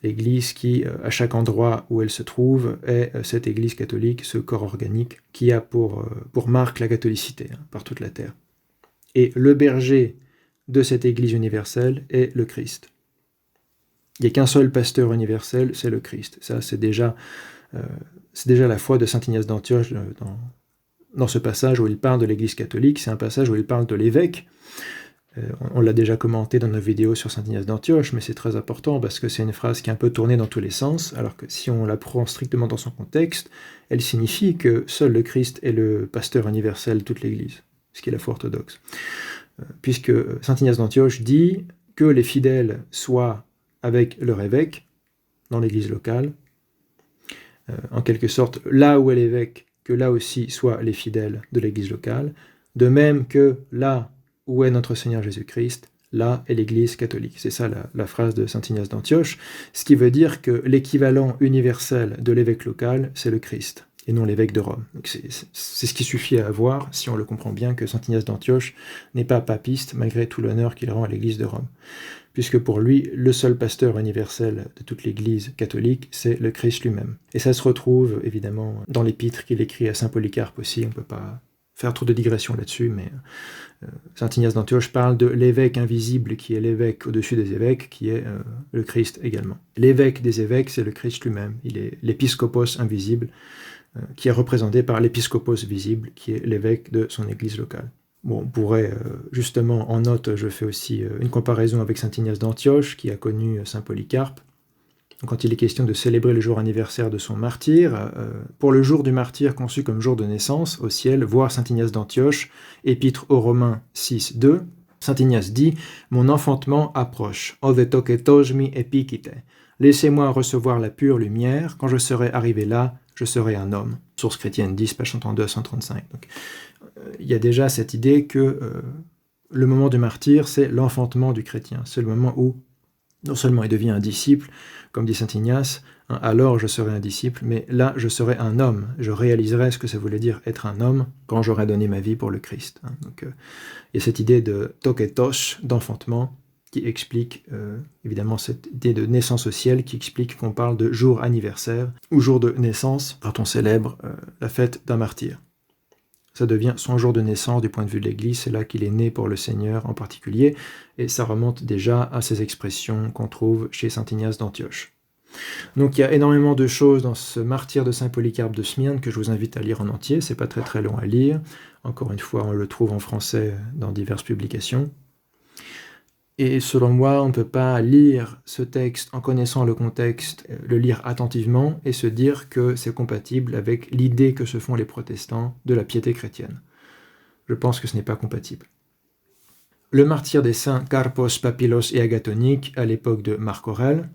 L'Église qui, à chaque endroit où elle se trouve, est cette Église catholique, ce corps organique, qui a pour marque la catholicité par toute la terre. Et le berger de cette Église universelle est le Christ. Il n'y a qu'un seul pasteur universel, c'est le Christ. Ça, c'est déjà la foi de saint Ignace d'Antioche dans ce passage où il parle de l'Église catholique. C'est un passage où il parle de l'évêque. On l'a déjà commenté dans nos vidéos sur saint Ignace d'Antioche, mais c'est très important parce que c'est une phrase qui est un peu tournée dans tous les sens, alors que si on la prend strictement dans son contexte, elle signifie que seul le Christ est le pasteur universel de toute l'Église, ce qui est la foi orthodoxe. Puisque saint Ignace d'Antioche dit que les fidèles soient avec leur évêque dans l'Église locale, en quelque sorte, là où est l'évêque, que là aussi soient les fidèles de l'Église locale, de même que là où est notre Seigneur Jésus-Christ, là est l'Église catholique. C'est ça la phrase de saint Ignace d'Antioche, ce qui veut dire que l'équivalent universel de l'évêque local, c'est le Christ, et non l'évêque de Rome. Donc c'est ce qui suffit à voir, si on le comprend bien, que saint Ignace d'Antioche n'est pas papiste, malgré tout l'honneur qu'il rend à l'Église de Rome. Puisque pour lui, le seul pasteur universel de toute l'Église catholique, c'est le Christ lui-même. Et ça se retrouve, évidemment, dans l'épître qu'il écrit à saint Polycarpe aussi, on ne peut pas faire trop de digressions là-dessus, mais saint Ignace d'Antioche parle de l'évêque invisible qui est l'évêque au-dessus des évêques, qui est le Christ également. L'évêque des évêques, c'est le Christ lui-même. Il est l'épiscopos invisible, qui est représenté par l'épiscopos visible, qui est l'évêque de son église locale. Bon, on pourrait, justement, en note, je fais aussi une comparaison avec saint Ignace d'Antioche, qui a connu saint Polycarpe. Quand il est question de célébrer le jour anniversaire de son martyr, pour le jour du martyr conçu comme jour de naissance, au ciel, voir saint Ignace d'Antioche, épître aux Romains 6, 2, saint Ignace dit « Mon enfantement approche, ode toketojmi epikite. Laissez-moi recevoir la pure lumière, quand je serai arrivé là, je serai un homme. » Source chrétienne 10, page 132 à 135. Donc, il y a déjà cette idée que le moment du martyr, c'est l'enfantement du chrétien. C'est le moment où, non seulement il devient un disciple, comme dit saint Ignace, hein, alors je serai un disciple, mais là je serai un homme. Je réaliserai ce que ça voulait dire être un homme quand j'aurai donné ma vie pour le Christ. Hein. Donc, il y a cette idée de toketos, d'enfantement, qui explique évidemment cette idée de naissance au ciel, qui explique qu'on parle de jour anniversaire ou jour de naissance quand on célèbre la fête d'un martyr. Ça devient son jour de naissance du point de vue de l'Église, c'est là qu'il est né pour le Seigneur en particulier, et ça remonte déjà à ces expressions qu'on trouve chez saint Ignace d'Antioche. Donc il y a énormément de choses dans ce martyr de saint Polycarpe de Smyrne que je vous invite à lire en entier, c'est pas très très long à lire, encore une fois on le trouve en français dans diverses publications. Et selon moi, on ne peut pas lire ce texte en connaissant le contexte, le lire attentivement et se dire que c'est compatible avec l'idée que se font les protestants de la piété chrétienne. Je pense que ce n'est pas compatible. Le martyr des saints Carpos, Papylos et Agathonique à l'époque de Marc Aurèle,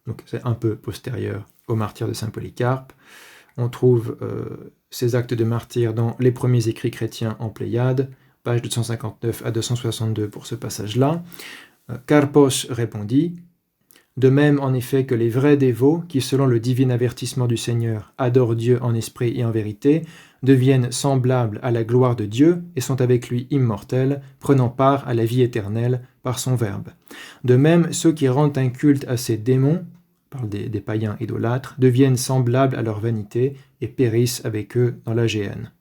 donc c'est un peu postérieur au martyr de saint Polycarpe. On trouve ces actes de martyr dans les premiers écrits chrétiens en Pléiade, page 259 à 262 pour ce passage-là. Carpos répondit « De même en effet que les vrais dévots, qui selon le divin avertissement du Seigneur adorent Dieu en esprit et en vérité, deviennent semblables à la gloire de Dieu et sont avec lui immortels, prenant part à la vie éternelle par son Verbe. De même, ceux qui rendent un culte à ces démons, parle des païens idolâtres, deviennent semblables à leur vanité et périssent avec eux dans la géhenne. »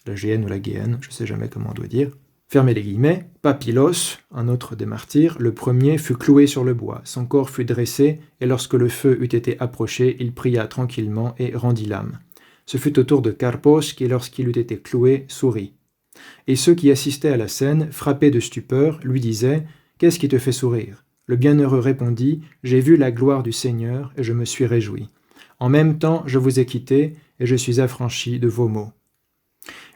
La géhenne ou la guéhenne, je ne sais jamais comment on doit dire. Fermez les guillemets, Papylos, un autre des martyrs, le premier fut cloué sur le bois, son corps fut dressé, et lorsque le feu eut été approché, il pria tranquillement et rendit l'âme. Ce fut au tour de Carpos qui, lorsqu'il eut été cloué, sourit. Et ceux qui assistaient à la scène, frappés de stupeur, lui disaient « Qu'est-ce qui te fait sourire ?» Le bienheureux répondit « J'ai vu la gloire du Seigneur, et je me suis réjoui. En même temps, je vous ai quitté, et je suis affranchi de vos maux. »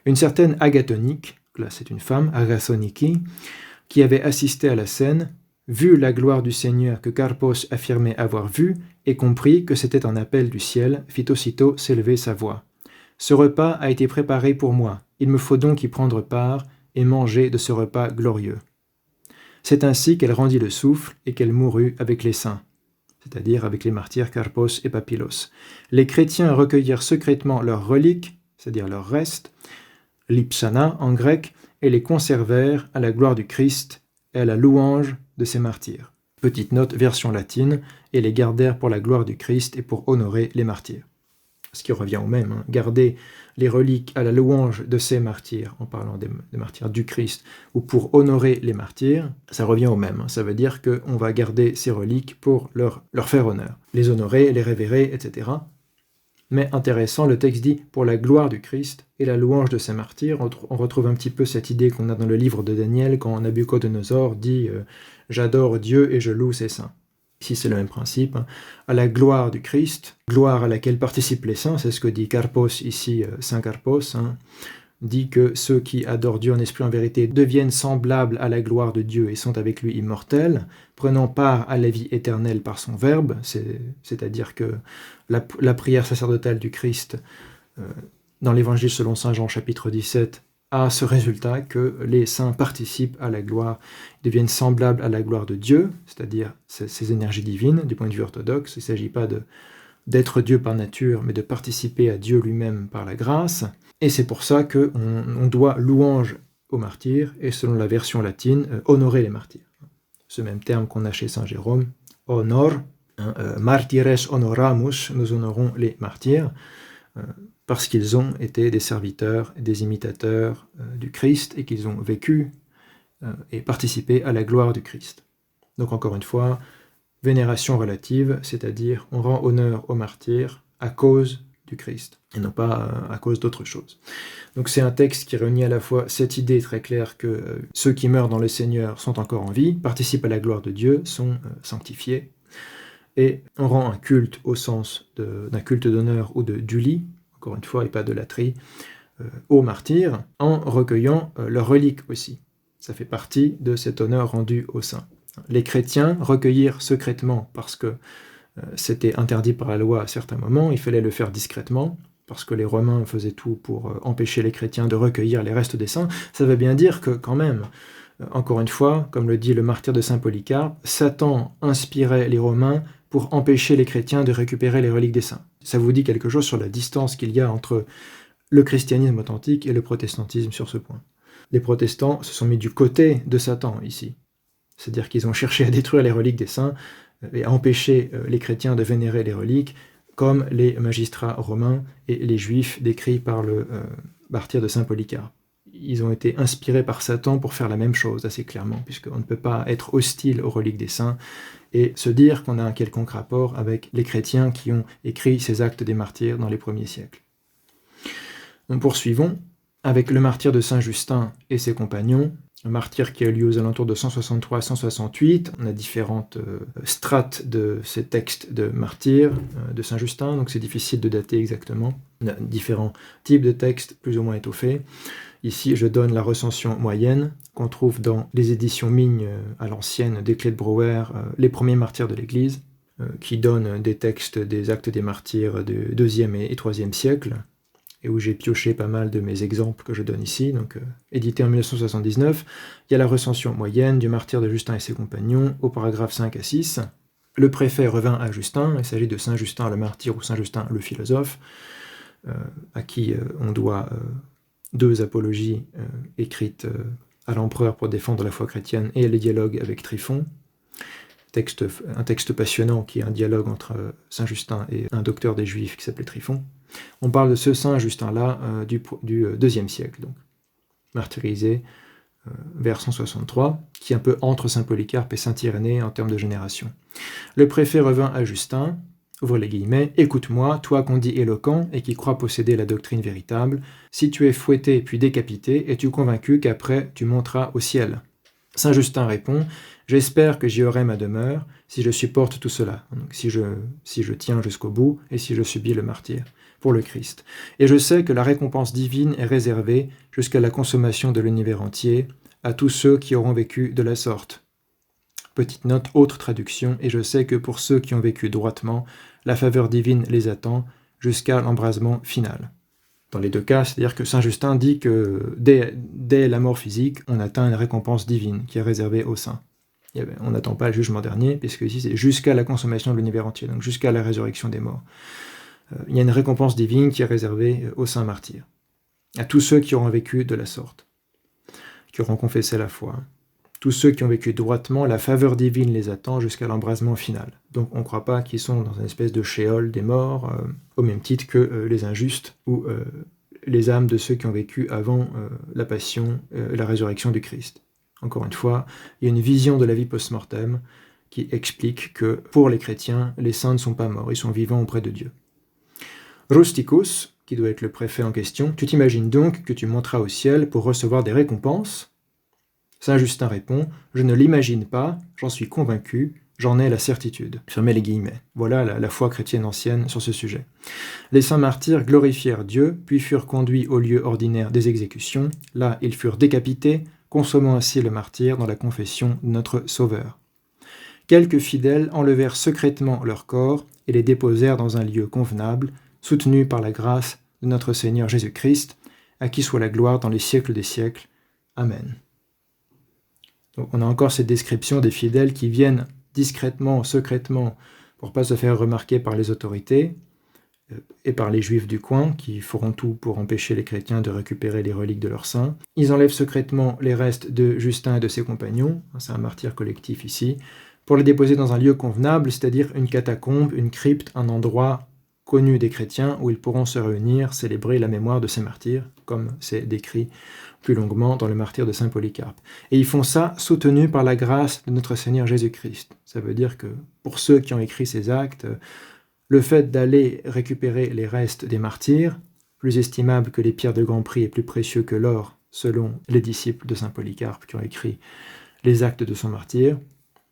Une certaine Agathonique, là c'est une femme, Agathoniki, qui avait assisté à la scène, vu la gloire du Seigneur que Carpos affirmait avoir vue, et comprit que c'était un appel du ciel, fit aussitôt s'élever sa voix. « Ce repas a été préparé pour moi, il me faut donc y prendre part, et manger de ce repas glorieux. » C'est ainsi qu'elle rendit le souffle, et qu'elle mourut avec les saints, c'est-à-dire avec les martyrs Carpos et Papylos. Les chrétiens recueillirent secrètement leurs reliques, c'est-à-dire leurs restes, lipsana en grec, et les conservèrent à la gloire du Christ et à la louange de ses martyrs. Petite note, version latine, et les gardèrent pour la gloire du Christ et pour honorer les martyrs. Ce qui revient au même, hein. Garder les reliques à la louange de ces martyrs, en parlant des martyrs du Christ, ou pour honorer les martyrs, ça revient au même. Hein. Ça veut dire qu'on va garder ces reliques pour leur faire honneur, les honorer, les révérer, etc. Mais intéressant, le texte dit « pour la gloire du Christ et la louange de ses martyrs ». On retrouve un petit peu cette idée qu'on a dans le livre de Daniel quand Nabuchodonosor dit « j'adore Dieu et je loue ses saints ». Ici, c'est le même principe. Hein. À la gloire du Christ, gloire à laquelle participent les saints, c'est ce que dit Carpos ici, saint Carpos, hein, dit que ceux qui adorent Dieu en esprit et en vérité deviennent semblables à la gloire de Dieu et sont avec lui immortels, prenant part à la vie éternelle par son Verbe, c'est-à-dire que la prière sacerdotale du Christ, dans l'Évangile selon saint Jean chapitre 17, a ce résultat que les saints participent à la gloire, deviennent semblables à la gloire de Dieu, c'est-à-dire ces énergies divines, du point de vue orthodoxe. Il ne s'agit pas d'être Dieu par nature, mais de participer à Dieu lui-même par la grâce. Et c'est pour ça qu'on doit louange aux martyrs, et selon la version latine, honorer les martyrs. Ce même terme qu'on a chez saint Jérôme, honor, martyres honoramus, nous honorons les martyrs. parce qu'ils ont été des serviteurs et des imitateurs du Christ et qu'ils ont vécu et participé à la gloire du Christ. Donc encore une fois, vénération relative, c'est-à-dire on rend honneur aux martyrs à cause du Christ, et non pas à cause d'autre chose. Donc c'est un texte qui réunit à la fois cette idée très claire que ceux qui meurent dans le Seigneur sont encore en vie, participent à la gloire de Dieu, sont sanctifiés, et on rend un culte au sens d'un culte d'honneur ou du lit, encore une fois, et pas de latrie, aux martyrs, en recueillant leurs reliques aussi. Ça fait partie de cet honneur rendu aux saints. Les chrétiens recueillirent secrètement parce que c'était interdit par la loi à certains moments, il fallait le faire discrètement, parce que les Romains faisaient tout pour empêcher les chrétiens de recueillir les restes des saints. Ça veut bien dire que quand même, encore une fois, comme le dit le martyr de saint Polycarpe, Satan inspirait les Romains pour empêcher les chrétiens de récupérer les reliques des saints. Ça vous dit quelque chose sur la distance qu'il y a entre le christianisme authentique et le protestantisme sur ce point. Les protestants se sont mis du côté de Satan ici. C'est-à-dire qu'ils ont cherché à détruire les reliques des saints et à empêcher les chrétiens de vénérer les reliques, comme les magistrats romains et les juifs décrits par le martyr de saint Polycarpe. Ils ont été inspirés par Satan pour faire la même chose, assez clairement, puisqu'on ne peut pas être hostile aux reliques des saints et se dire qu'on a un quelconque rapport avec les chrétiens qui ont écrit ces actes des martyrs dans les premiers siècles. Donc poursuivons avec le martyr de saint Justin et ses compagnons, un martyr qui a eu lieu aux alentours de 163-168. On a différentes strates de ces textes de martyrs de saint Justin, donc c'est difficile de dater exactement. On a différents types de textes plus ou moins étoffés. Ici, je donne la recension moyenne qu'on trouve dans les éditions Migne à l'ancienne des Clés de Brouwer, les premiers martyrs de l'Église, qui donnent des textes des actes des martyrs du 2e et 3e siècle, et où j'ai pioché pas mal de mes exemples que je donne ici, donc édité en 1979. Il y a la recension moyenne du martyr de Justin et ses compagnons, au paragraphe 5 à 6. Le préfet revint à Justin, il s'agit de saint Justin le martyr ou saint Justin le philosophe, à qui on doit 2 apologies écrites à l'empereur pour défendre la foi chrétienne et les dialogues avec Tryphon. Un texte passionnant qui est un dialogue entre saint Justin et un docteur des Juifs qui s'appelait Tryphon. On parle de ce saint Justin-là du 2e siècle, donc martyrisé vers 163, qui est un peu entre saint Polycarpe et saint Irénée en termes de génération. Le préfet revint à Justin, ouvre les guillemets, « Écoute-moi, toi qu'on dit éloquent et qui crois posséder la doctrine véritable, si tu es fouetté puis décapité, es-tu convaincu qu'après tu monteras au ciel ?» Saint Justin répond « J'espère que j'y aurai ma demeure si je supporte tout cela, donc si je tiens jusqu'au bout et si je subis le martyre pour le Christ. Et je sais que la récompense divine est réservée jusqu'à la consommation de l'univers entier à tous ceux qui auront vécu de la sorte. » Petite note, autre traduction, et je sais que pour ceux qui ont vécu droitement, la faveur divine les attend jusqu'à l'embrasement final. Dans les 2 cas, c'est-à-dire que saint Justin dit que dès la mort physique, on atteint une récompense divine qui est réservée aux saints. On n'attend pas le jugement dernier, puisque ici c'est jusqu'à la consommation de l'univers entier, donc jusqu'à la résurrection des morts. Il y a une récompense divine qui est réservée aux saints martyrs, à tous ceux qui auront vécu de la sorte, qui auront confessé la foi. Tous ceux qui ont vécu droitement, la faveur divine les attend jusqu'à l'embrasement final. Donc on ne croit pas qu'ils sont dans une espèce de shéol des morts, au même titre que les injustes ou les âmes de ceux qui ont vécu avant la passion et la résurrection du Christ. Encore une fois, il y a une vision de la vie post-mortem qui explique que pour les chrétiens, les saints ne sont pas morts, ils sont vivants auprès de Dieu. Rusticus, qui doit être le préfet en question, tu t'imagines donc que tu monteras au ciel pour recevoir des récompenses ? Saint Justin répond, je ne l'imagine pas, j'en suis convaincu, j'en ai la certitude. Fermez les guillemets. Voilà la foi chrétienne ancienne sur ce sujet. Les saints martyrs glorifièrent Dieu, puis furent conduits au lieu ordinaire des exécutions. Là, ils furent décapités, consommant ainsi le martyre dans la confession de notre Sauveur. Quelques fidèles enlevèrent secrètement leurs corps et les déposèrent dans un lieu convenable, soutenu par la grâce de notre Seigneur Jésus-Christ, à qui soit la gloire dans les siècles des siècles. Amen. Donc on a encore cette description des fidèles qui viennent discrètement, secrètement, pour ne pas se faire remarquer par les autorités et par les juifs du coin, qui feront tout pour empêcher les chrétiens de récupérer les reliques de leurs saints. Ils enlèvent secrètement les restes de Justin et de ses compagnons, c'est un martyr collectif ici, pour les déposer dans un lieu convenable, c'est-à-dire une catacombe, une crypte, un endroit connu des chrétiens où ils pourront se réunir, célébrer la mémoire de ces martyrs, comme c'est décrit plus longuement dans le martyre de saint Polycarpe. Et ils font ça soutenus par la grâce de notre Seigneur Jésus-Christ. Ça veut dire que pour ceux qui ont écrit ces actes, le fait d'aller récupérer les restes des martyrs, plus estimables que les pierres de grand prix et plus précieux que l'or, selon les disciples de saint Polycarpe qui ont écrit les actes de son martyre,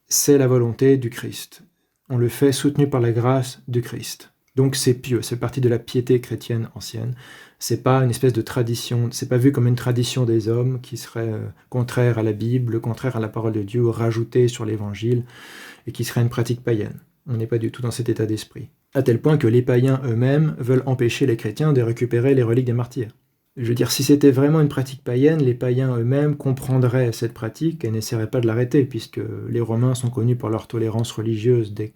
c'est la volonté du Christ. On le fait soutenu par la grâce du Christ. Donc c'est pieux, c'est partie de la piété chrétienne ancienne. C'est pas une espèce de tradition, c'est pas vu comme une tradition des hommes qui serait contraire à la Bible, contraire à la parole de Dieu, rajoutée sur l'évangile, et qui serait une pratique païenne. On n'est pas du tout dans cet état d'esprit. À tel point que les païens eux-mêmes veulent empêcher les chrétiens de récupérer les reliques des martyrs. Je veux dire, si c'était vraiment une pratique païenne, les païens eux-mêmes comprendraient cette pratique et n'essaieraient pas de l'arrêter, puisque les Romains sont connus pour leur tolérance religieuse dès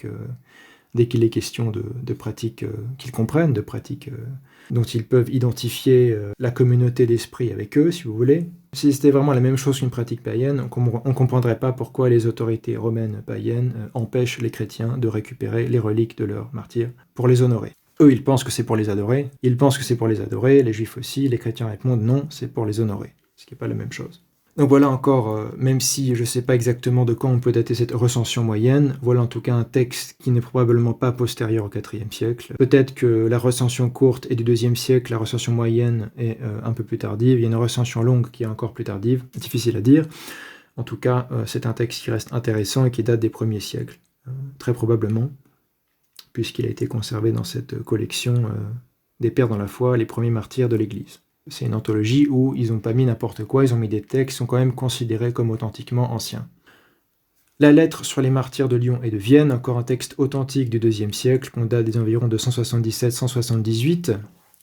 qu'il est question de pratiques qu'ils comprennent, de pratiques dont ils peuvent identifier la communauté d'esprit avec eux, si vous voulez. Si c'était vraiment la même chose qu'une pratique païenne, on ne comprendrait pas pourquoi les autorités romaines païennes empêchent les chrétiens de récupérer les reliques de leurs martyrs pour les honorer. Eux, ils pensent que c'est pour les adorer. Ils pensent que c'est pour les adorer, les juifs aussi. Les chrétiens répondent non, c'est pour les honorer. Ce qui n'est pas la même chose. Donc voilà encore, même si je ne sais pas exactement de quand on peut dater cette recension moyenne, voilà en tout cas un texte qui n'est probablement pas postérieur au IVe siècle. Peut-être que la recension courte est du IIe siècle, la recension moyenne est un peu plus tardive, il y a une recension longue qui est encore plus tardive, difficile à dire. En tout cas, c'est un texte qui reste intéressant et qui date des premiers siècles, très probablement, puisqu'il a été conservé dans cette collection des Pères dans la foi, les premiers martyrs de l'Église. C'est une anthologie où ils n'ont pas mis n'importe quoi, ils ont mis des textes qui sont quand même considérés comme authentiquement anciens. La lettre sur les martyrs de Lyon et de Vienne, encore un texte authentique du IIe siècle, qu'on date des environs de 177-178.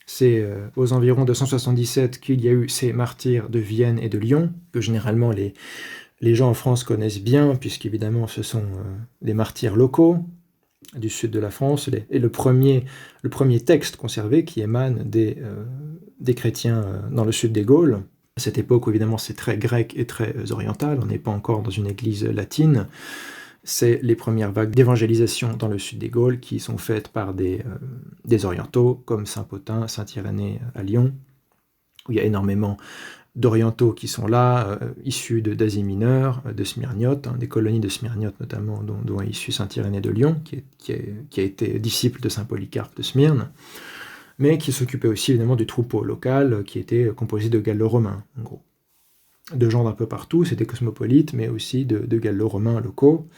C'est aux environs de 177 qu'il y a eu ces martyrs de Vienne et de Lyon, que généralement les gens en France connaissent bien, puisqu'évidemment ce sont des martyrs locaux du sud de la France, et le premier texte conservé qui émane des chrétiens dans le sud des Gaules. À cette époque où évidemment c'est très grec et très oriental, on n'est pas encore dans une église latine, c'est les premières vagues d'évangélisation dans le sud des Gaules qui sont faites par des orientaux comme saint Pothin, saint Irénée à Lyon, où il y a énormément d'orientaux qui sont là, issus d'Asie mineure, de Smyrniote, des colonies de Smyrniote notamment, dont est issu saint Irénée de Lyon, qui a été disciple de saint Polycarpe de Smyrne, mais qui s'occupait aussi évidemment du troupeau local, qui était composé de gallo-romains, en gros. De gens d'un peu partout, c'était cosmopolite, mais aussi de gallo-romains locaux.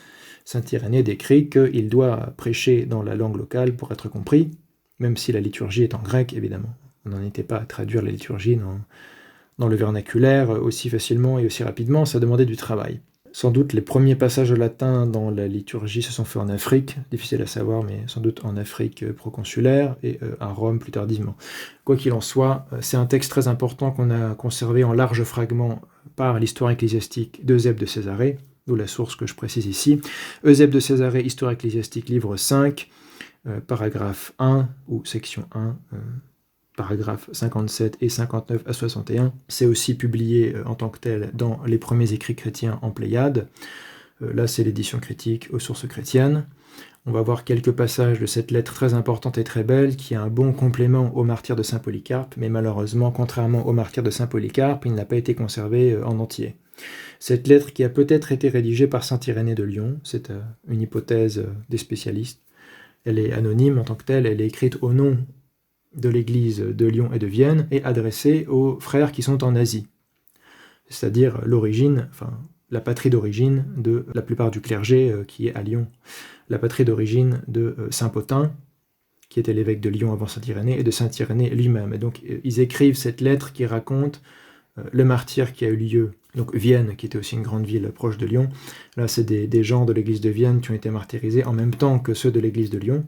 Saint Irénée décrit qu'il doit prêcher dans la langue locale pour être compris, même si la liturgie est en grec, évidemment. On n'en était pas à traduire la liturgie dans le vernaculaire aussi facilement et aussi rapidement, ça demandait du travail. Sans doute les premiers passages latins dans la liturgie se sont faits en Afrique, difficile à savoir, mais sans doute en Afrique proconsulaire et à Rome plus tardivement. Quoi qu'il en soit, c'est un texte très important qu'on a conservé en larges fragments par l'histoire ecclésiastique d'Eusèbe de Césarée, d'où la source que je précise ici. Eusèbe de Césarée, Histoire ecclésiastique, livre 5, paragraphe 1 ou section 1, paragraphes 57 et 59 à 61. C'est aussi publié en tant que tel dans les premiers écrits chrétiens en Pléiade. Là, c'est l'édition critique aux sources chrétiennes. On va voir quelques passages de cette lettre très importante et très belle, qui est un bon complément au martyr de saint Polycarpe, mais malheureusement, contrairement au martyr de saint Polycarpe, il n'a pas été conservé en entier. Cette lettre qui a peut-être été rédigée par saint Irénée de Lyon, c'est une hypothèse des spécialistes. Elle est anonyme en tant que telle, elle est écrite au nom de l'église de Lyon et de Vienne, et adressée aux frères qui sont en Asie. C'est-à-dire l'origine, enfin la patrie d'origine de la plupart du clergé qui est à Lyon. La patrie d'origine de saint Pothin, qui était l'évêque de Lyon avant saint Irénée, et de saint Irénée lui-même. Et donc ils écrivent cette lettre qui raconte le martyre qui a eu lieu. Donc Vienne, qui était aussi une grande ville proche de Lyon, là c'est des gens de l'église de Vienne qui ont été martyrisés en même temps que ceux de l'église de Lyon.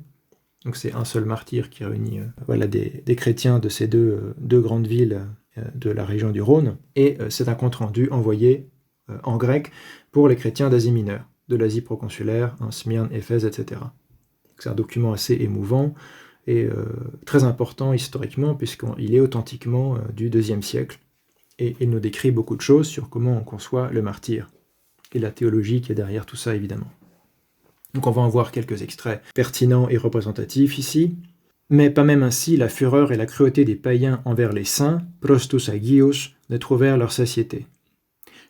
Donc c'est un seul martyr qui réunit des chrétiens de ces deux grandes villes de la région du Rhône. Et c'est un compte-rendu envoyé en grec pour les chrétiens d'Asie mineure, de l'Asie proconsulaire, Smyrne, Éphèse, etc. C'est un document assez émouvant et très important historiquement, puisqu'il est authentiquement du IIe siècle. Et il nous décrit beaucoup de choses sur comment on conçoit le martyr, et la théologie qui est derrière tout ça, évidemment. Donc on va en voir quelques extraits pertinents et représentatifs ici. Mais pas même ainsi, la fureur et la cruauté des païens envers les saints, prostus agios, ne trouvèrent leur satiété.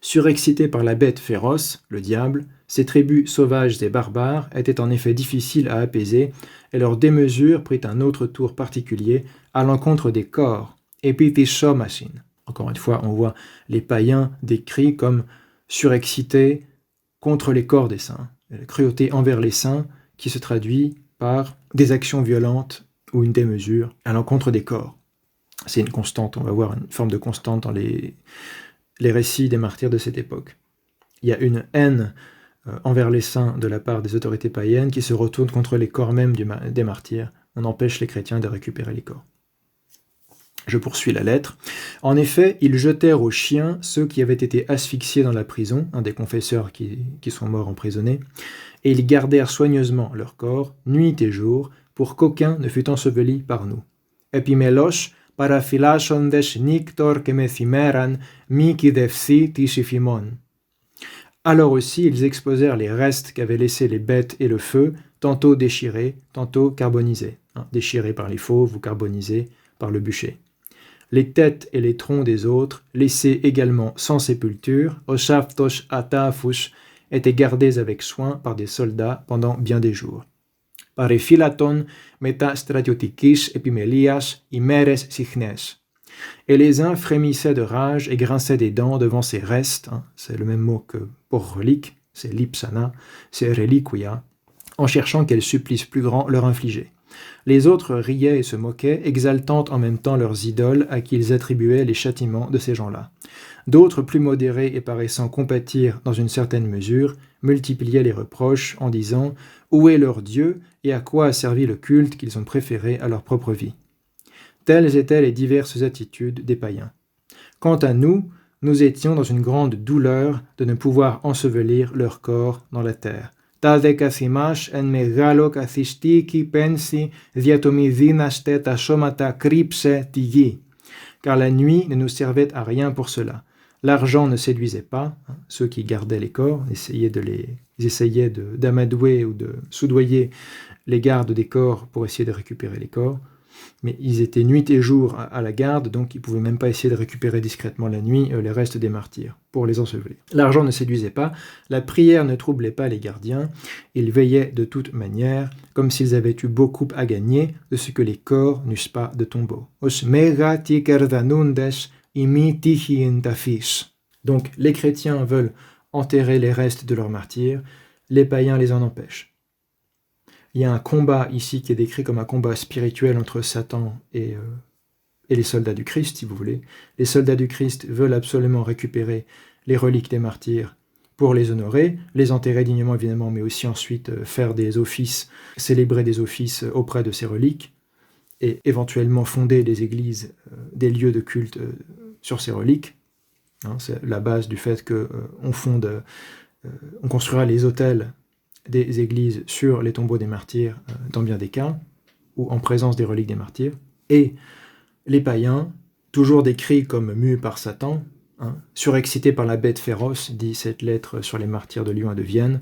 Surexcités par la bête féroce, le diable, ces tribus sauvages et barbares étaient en effet difficiles à apaiser, et leur démesure prit un autre tour particulier à l'encontre des corps, epitishomasin. Encore une fois, on voit les païens décrits comme surexcités contre les corps des saints. La cruauté envers les saints qui se traduit par des actions violentes ou une démesure à l'encontre des corps. C'est une constante, on va voir une forme de constante dans les récits des martyrs de cette époque. Il y a une haine envers les saints de la part des autorités païennes qui se retourne contre les corps même des martyrs. On empêche les chrétiens de récupérer les corps. Je poursuis la lettre. En effet, ils jetèrent aux chiens ceux qui avaient été asphyxiés dans la prison, un des confesseurs qui sont morts emprisonnés, et ils gardèrent soigneusement leur corps, nuit et jour, pour qu'aucun ne fût enseveli par nous. Epimelos paraphylationdes nictor que methimeran miki defsi tisifimon. Alors aussi, ils exposèrent les restes qu'avaient laissés les bêtes et le feu, tantôt déchirés, tantôt carbonisés. Déchirés par les fauves ou carbonisés par le bûcher. Les têtes et les troncs des autres, laissés également sans sépulture, oshaftosh atafush, étaient gardés avec soin par des soldats pendant bien des jours. Parephilaton meta stratiotikis epimelias imeres sichnes. Et les uns frémissaient de rage et grinçaient des dents devant ces restes, c'est le même mot que pour relique, c'est lipsana, c'est reliquia, en cherchant quel supplice plus grand leur infligeait. Les autres riaient et se moquaient, exaltant en même temps leurs idoles à qui ils attribuaient les châtiments de ces gens-là. D'autres, plus modérés et paraissant compatir dans une certaine mesure, multipliaient les reproches en disant « Où est leur Dieu et à quoi a servi le culte qu'ils ont préféré à leur propre vie ?» Telles étaient les diverses attitudes des païens. Quant à nous, nous étions dans une grande douleur de ne pouvoir ensevelir leur corps dans la terre. Tade kathimash en megalo kathistiki pensi diatomidinaste ta somata krypse tigi. Car la nuit ne nous servait à rien pour cela. L'argent ne séduisait pas. Ceux qui gardaient les corps essayaient d'amadouer ou de soudoyer les gardes des corps pour essayer de récupérer les corps. Mais ils étaient nuit et jour à la garde, donc ils ne pouvaient même pas essayer de récupérer discrètement la nuit les restes des martyrs pour les ensevelir. L'argent ne séduisait pas, la prière ne troublait pas les gardiens, ils veillaient de toute manière, comme s'ils avaient eu beaucoup à gagner de ce que les corps n'eussent pas de tombeau. Donc les chrétiens veulent enterrer les restes de leurs martyrs, les païens les en empêchent. Il y a un combat ici qui est décrit comme un combat spirituel entre Satan et les soldats du Christ, si vous voulez. Les soldats du Christ veulent absolument récupérer les reliques des martyrs pour les honorer, les enterrer dignement évidemment, mais aussi ensuite faire des offices, célébrer des offices auprès de ces reliques et éventuellement fonder des églises, des lieux de culte sur ces reliques. C'est la base du fait qu'on construira les autels des églises sur les tombeaux des martyrs dans bien des cas, ou en présence des reliques des martyrs, et les païens, toujours décrits comme mus par Satan, surexcités par la bête féroce, dit cette lettre sur les martyrs de Lyon et de Vienne,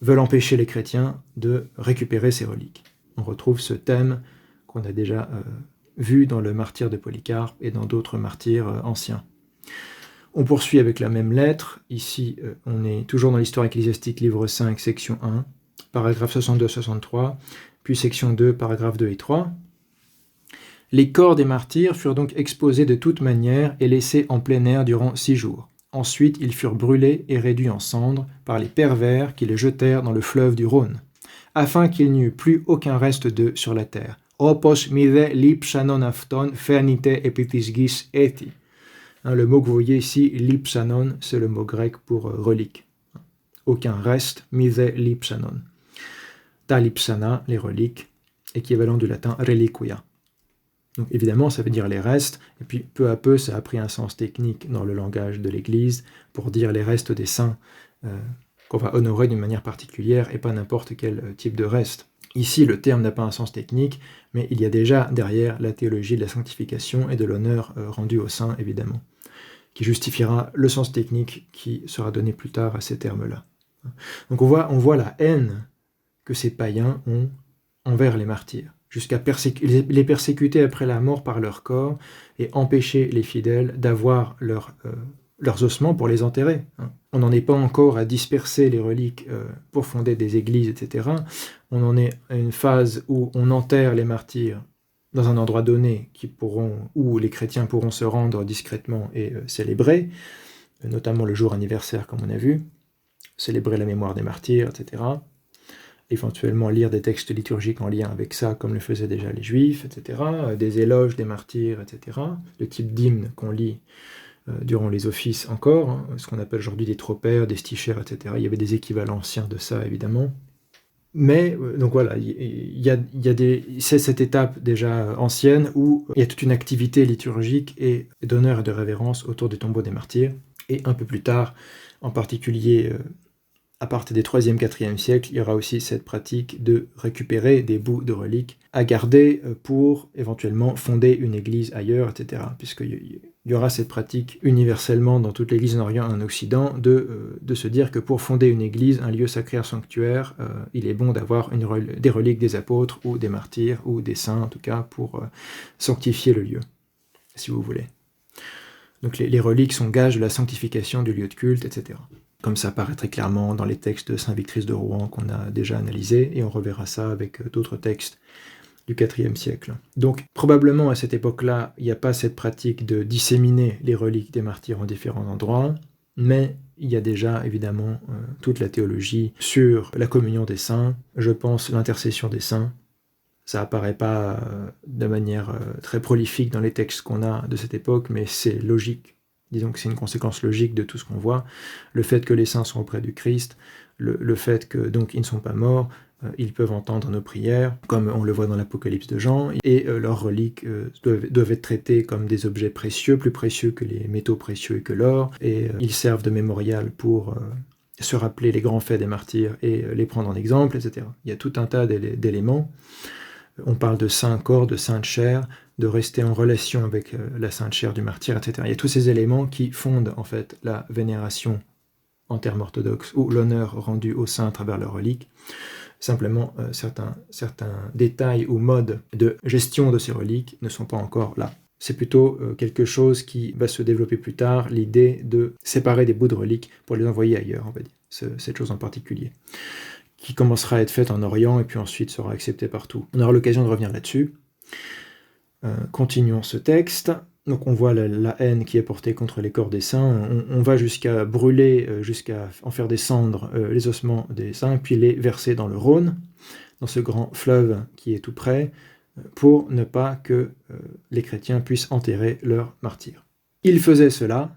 veulent empêcher les chrétiens de récupérer ces reliques. On retrouve ce thème qu'on a déjà vu dans le martyr de Polycarpe et dans d'autres martyrs anciens. On poursuit avec la même lettre. Ici, on est toujours dans l'histoire ecclésiastique, livre 5, section 1, paragraphe 62-63, puis section 2, paragraphes 2 et 3. Les corps des martyrs furent donc exposés de toute manière et laissés en plein air durant 6 jours. Ensuite, ils furent brûlés et réduits en cendres par les pervers qui les jetèrent dans le fleuve du Rhône, afin qu'il n'y eût plus aucun reste d'eux sur la terre. Opos mide lipsanon afton fernite epitisgis eti. Le mot que vous voyez ici, lipsanon, c'est le mot grec pour relique. Aucun reste, mise lipsanon. Ta lipsana, les reliques, équivalent du latin reliquia. Donc évidemment, ça veut dire les restes, et puis peu à peu, ça a pris un sens technique dans le langage de l'Église pour dire les restes des saints qu'on va honorer d'une manière particulière et pas n'importe quel type de reste. Ici, le terme n'a pas un sens technique, mais il y a déjà derrière la théologie de la sanctification et de l'honneur rendu aux saints, évidemment, qui justifiera le sens technique qui sera donné plus tard à ces termes-là. Donc on voit la haine que ces païens ont envers les martyrs. jusqu'à les persécuter après la mort par leur corps et empêcher les fidèles d'avoir leurs ossements pour les enterrer. On n'en est pas encore à disperser les reliques pour fonder des églises, etc. On en est à une phase où on enterre les martyrs dans un endroit donné où les chrétiens pourront se rendre discrètement et célébrer, notamment le jour anniversaire, comme on a vu, célébrer la mémoire des martyrs, etc. Éventuellement lire des textes liturgiques en lien avec ça, comme le faisaient déjà les Juifs, etc. Des éloges des martyrs, etc. Le type d'hymne qu'on lit durant les offices encore, ce qu'on appelle aujourd'hui des tropères, des stichères, etc. Il y avait des équivalents anciens de ça, évidemment. Mais, donc voilà, c'est cette étape déjà ancienne où il y a toute une activité liturgique et d'honneur et de révérence autour du tombeau des martyrs. Et un peu plus tard, en particulier à partir des 3e, 4e siècles, il y aura aussi cette pratique de récupérer des bouts de reliques à garder pour éventuellement fonder une église ailleurs, etc. Puisqu'il y aura cette pratique universellement dans toute l'église en Orient et en Occident de se dire que pour fonder une église, un lieu sacré, un sanctuaire, il est bon d'avoir des reliques des apôtres ou des martyrs ou des saints en tout cas pour sanctifier le lieu, si vous voulez. Donc les reliques sont gages de la sanctification du lieu de culte, etc. Comme ça apparaît très clairement dans les textes de Saint Victrice de Rouen qu'on a déjà analysés, et on reverra ça avec d'autres textes du IVe siècle. Donc probablement à cette époque-là, il n'y a pas cette pratique de disséminer les reliques des martyrs en différents endroits, mais il y a déjà évidemment toute la théologie sur la communion des saints, je pense l'intercession des saints. Ça apparaît pas de manière très prolifique dans les textes qu'on a de cette époque, mais c'est logique. Disons que c'est une conséquence logique de tout ce qu'on voit. Le fait que les saints sont auprès du Christ, le fait que donc ils ne sont pas morts, ils peuvent entendre nos prières, comme on le voit dans l'Apocalypse de Jean, et leurs reliques doivent être traitées comme des objets précieux, plus précieux que les métaux précieux et que l'or, et ils servent de mémorial pour se rappeler les grands faits des martyrs et les prendre en exemple, etc. Il y a tout un tas d'éléments. On parle de saint corps, de sainte chair, de rester en relation avec la sainte chair du martyr, etc. Il y a tous ces éléments qui fondent en fait la vénération en termes orthodoxes ou l'honneur rendu aux saints à travers leurs reliques. Simplement, certains détails ou modes de gestion de ces reliques ne sont pas encore là. C'est plutôt quelque chose qui va se développer plus tard, l'idée de séparer des bouts de reliques pour les envoyer ailleurs, on va dire, cette chose en particulier, qui commencera à être faite en Orient et puis ensuite sera acceptée partout. On aura l'occasion de revenir là-dessus. Continuons ce texte. Donc on voit la haine qui est portée contre les corps des saints. On va jusqu'à brûler, jusqu'à en faire descendre les ossements des saints, puis les verser dans le Rhône, dans ce grand fleuve qui est tout près, pour ne pas que les chrétiens puissent enterrer leurs martyrs. Ils faisaient cela,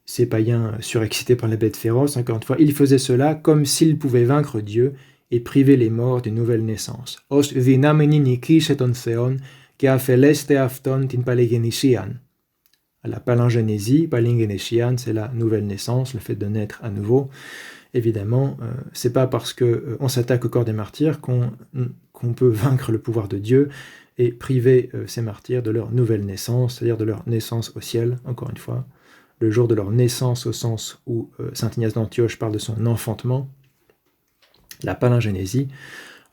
ces païens surexcités par la bête féroce, encore une fois, ils faisaient cela comme s'ils pouvaient vaincre Dieu et priver les morts d'une nouvelle naissance. Os δυνάμενη νικήσαι των Θεών και αφελέστε αυτόν την παλιγενησίαν. La palingénésie, palingenésian, c'est la nouvelle naissance, le fait de naître à nouveau. Évidemment, c'est pas parce qu'on s'attaque au corps des martyrs qu'on peut vaincre le pouvoir de Dieu et priver ces martyrs de leur nouvelle naissance, c'est-à-dire de leur naissance au ciel, encore une fois. Le jour de leur naissance au sens où saint Ignace d'Antioche parle de son enfantement, la palingénésie,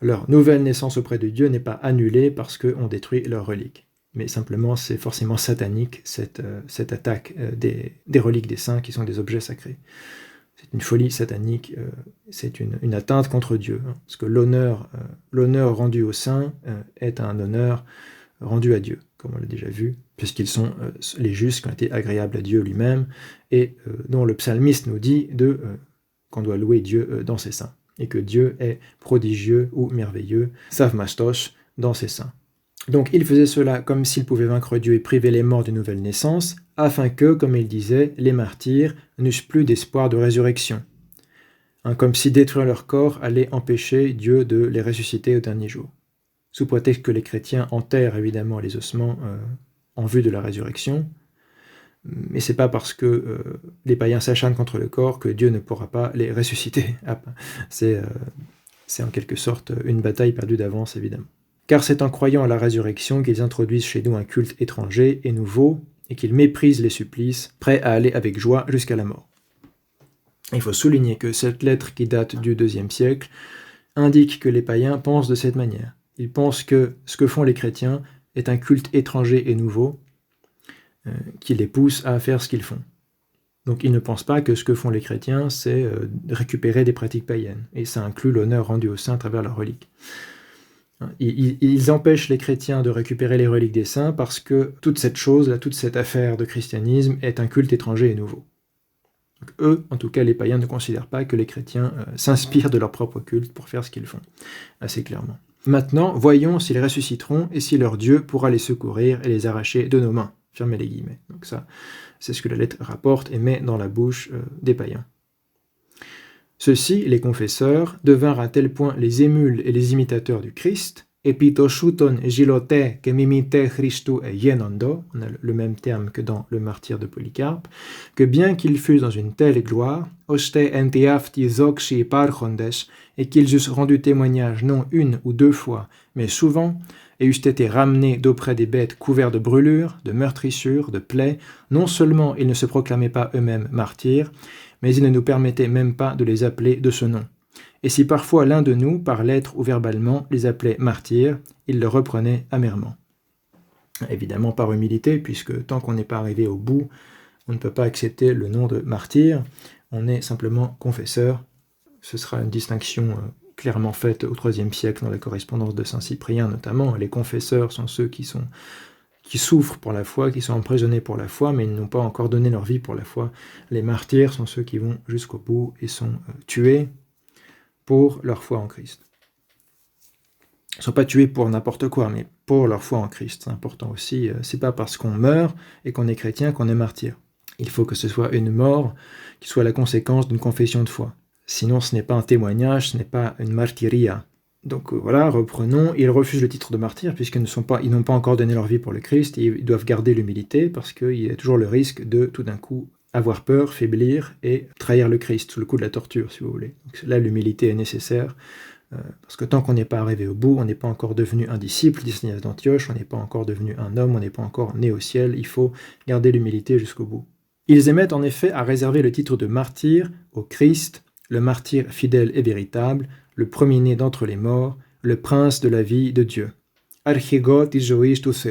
leur nouvelle naissance auprès de Dieu n'est pas annulée parce qu'on détruit leurs reliques. Mais simplement, c'est forcément satanique, cette attaque des reliques des saints qui sont des objets sacrés. C'est une folie satanique, c'est une atteinte contre Dieu. Parce que l'honneur rendu aux saints est un honneur rendu à Dieu, comme on l'a déjà vu, puisqu'ils sont les justes qui ont été agréables à Dieu lui-même, et dont le psalmiste nous dit qu'on doit louer Dieu dans ses saints, et que Dieu est prodigieux ou merveilleux, thavmastos, dans ses saints. Donc il faisait cela comme s'il pouvait vaincre Dieu et priver les morts d'une nouvelle naissance, afin que, comme il disait, les martyrs n'eussent plus d'espoir de résurrection. Comme si détruire leur corps allait empêcher Dieu de les ressusciter au dernier jour. Sous prétexte que les chrétiens enterrent évidemment les ossements en vue de la résurrection, mais c'est pas parce que les païens s'acharnent contre le corps que Dieu ne pourra pas les ressusciter. C'est en quelque sorte une bataille perdue d'avance, évidemment. Car c'est en croyant à la résurrection qu'ils introduisent chez nous un culte étranger et nouveau, et qu'ils méprisent les supplices, prêts à aller avec joie jusqu'à la mort. Il faut souligner que cette lettre qui date du IIe siècle indique que les païens pensent de cette manière. Ils pensent que ce que font les chrétiens est un culte étranger et nouveau qui les pousse à faire ce qu'ils font. Donc ils ne pensent pas que ce que font les chrétiens, c'est récupérer des pratiques païennes. Et ça inclut l'honneur rendu aux saints à travers leurs reliques. Ils empêchent les chrétiens de récupérer les reliques des saints parce que toute cette chose, toute cette affaire de christianisme est un culte étranger et nouveau. Donc, eux, en tout cas les païens, ne considèrent pas que les chrétiens s'inspirent de leur propre culte pour faire ce qu'ils font, assez clairement. Maintenant, voyons s'ils ressusciteront et si leur Dieu pourra les secourir et les arracher de nos mains. Fermez les guillemets. Donc ça, c'est ce que la lettre rapporte et met dans la bouche des païens. Ceux-ci, les confesseurs, devinrent à tel point les émules et les imitateurs du Christ, epitoshuton gilote que mimite Christu et yenando, on a le même terme que dans le martyre de Polycarpe, que bien qu'ils fussent dans une telle gloire, oste entiafti zokshi parchondes, et qu'ils eussent rendu témoignage non une ou deux fois, mais souvent, et eussent été ramenés d'auprès des bêtes couverts de brûlures, de meurtrissures, de plaies, non seulement ils ne se proclamaient pas eux-mêmes martyrs, mais ils ne nous permettaient même pas de les appeler de ce nom. Et si parfois l'un de nous, par lettre ou verbalement, les appelait martyrs, ils le reprenaient amèrement. Évidemment par humilité, puisque tant qu'on n'est pas arrivé au bout, on ne peut pas accepter le nom de martyr, on est simplement confesseur. Ce sera une distinction clairement faite au IIIe siècle dans la correspondance de Saint Cyprien notamment. Les confesseurs sont ceux qui souffrent pour la foi, qui sont emprisonnés pour la foi, mais ils n'ont pas encore donné leur vie pour la foi. Les martyrs sont ceux qui vont jusqu'au bout et sont tués pour leur foi en Christ. Ils ne sont pas tués pour n'importe quoi, mais pour leur foi en Christ. C'est important aussi, c'est pas parce qu'on meurt et qu'on est chrétien qu'on est martyr. Il faut que ce soit une mort qui soit la conséquence d'une confession de foi. Sinon, ce n'est pas un témoignage, ce n'est pas une martyria. Donc voilà, reprenons. Ils refusent le titre de martyr puisqu'ils n'ont pas encore donné leur vie pour le Christ. Et ils doivent garder l'humilité parce qu'il y a toujours le risque de, tout d'un coup, avoir peur, faiblir et trahir le Christ sous le coup de la torture, si vous voulez. Donc là, l'humilité est nécessaire parce que tant qu'on n'est pas arrivé au bout, on n'est pas encore devenu un disciple d'Ignace d'Antioche, on n'est pas encore devenu un homme, on n'est pas encore né au ciel. Il faut garder l'humilité jusqu'au bout. Ils émettent en effet à réserver le titre de martyr au Christ, le martyr fidèle et véritable, le premier-né d'entre les morts, le prince de la vie de Dieu. Archigot isois tous.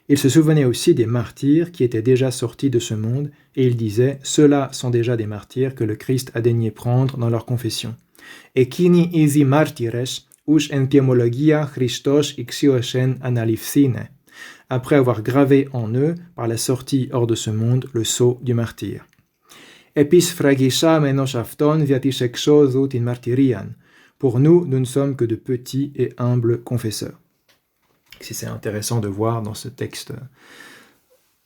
Il se souvenait aussi des martyrs qui étaient déjà sortis de ce monde, et il disait « Ceux-là sont déjà des martyrs que le Christ a daigné prendre dans leur confession. Et kini isi martyres, us entiemologia Christos ixiochen analifsine » après avoir gravé en eux, par la sortie hors de ce monde, le sceau du martyr. Epis fragisha menos afton viatis exodut in martyrian. Pour nous, nous ne sommes que de petits et humbles confesseurs. C'est intéressant de voir dans ce texte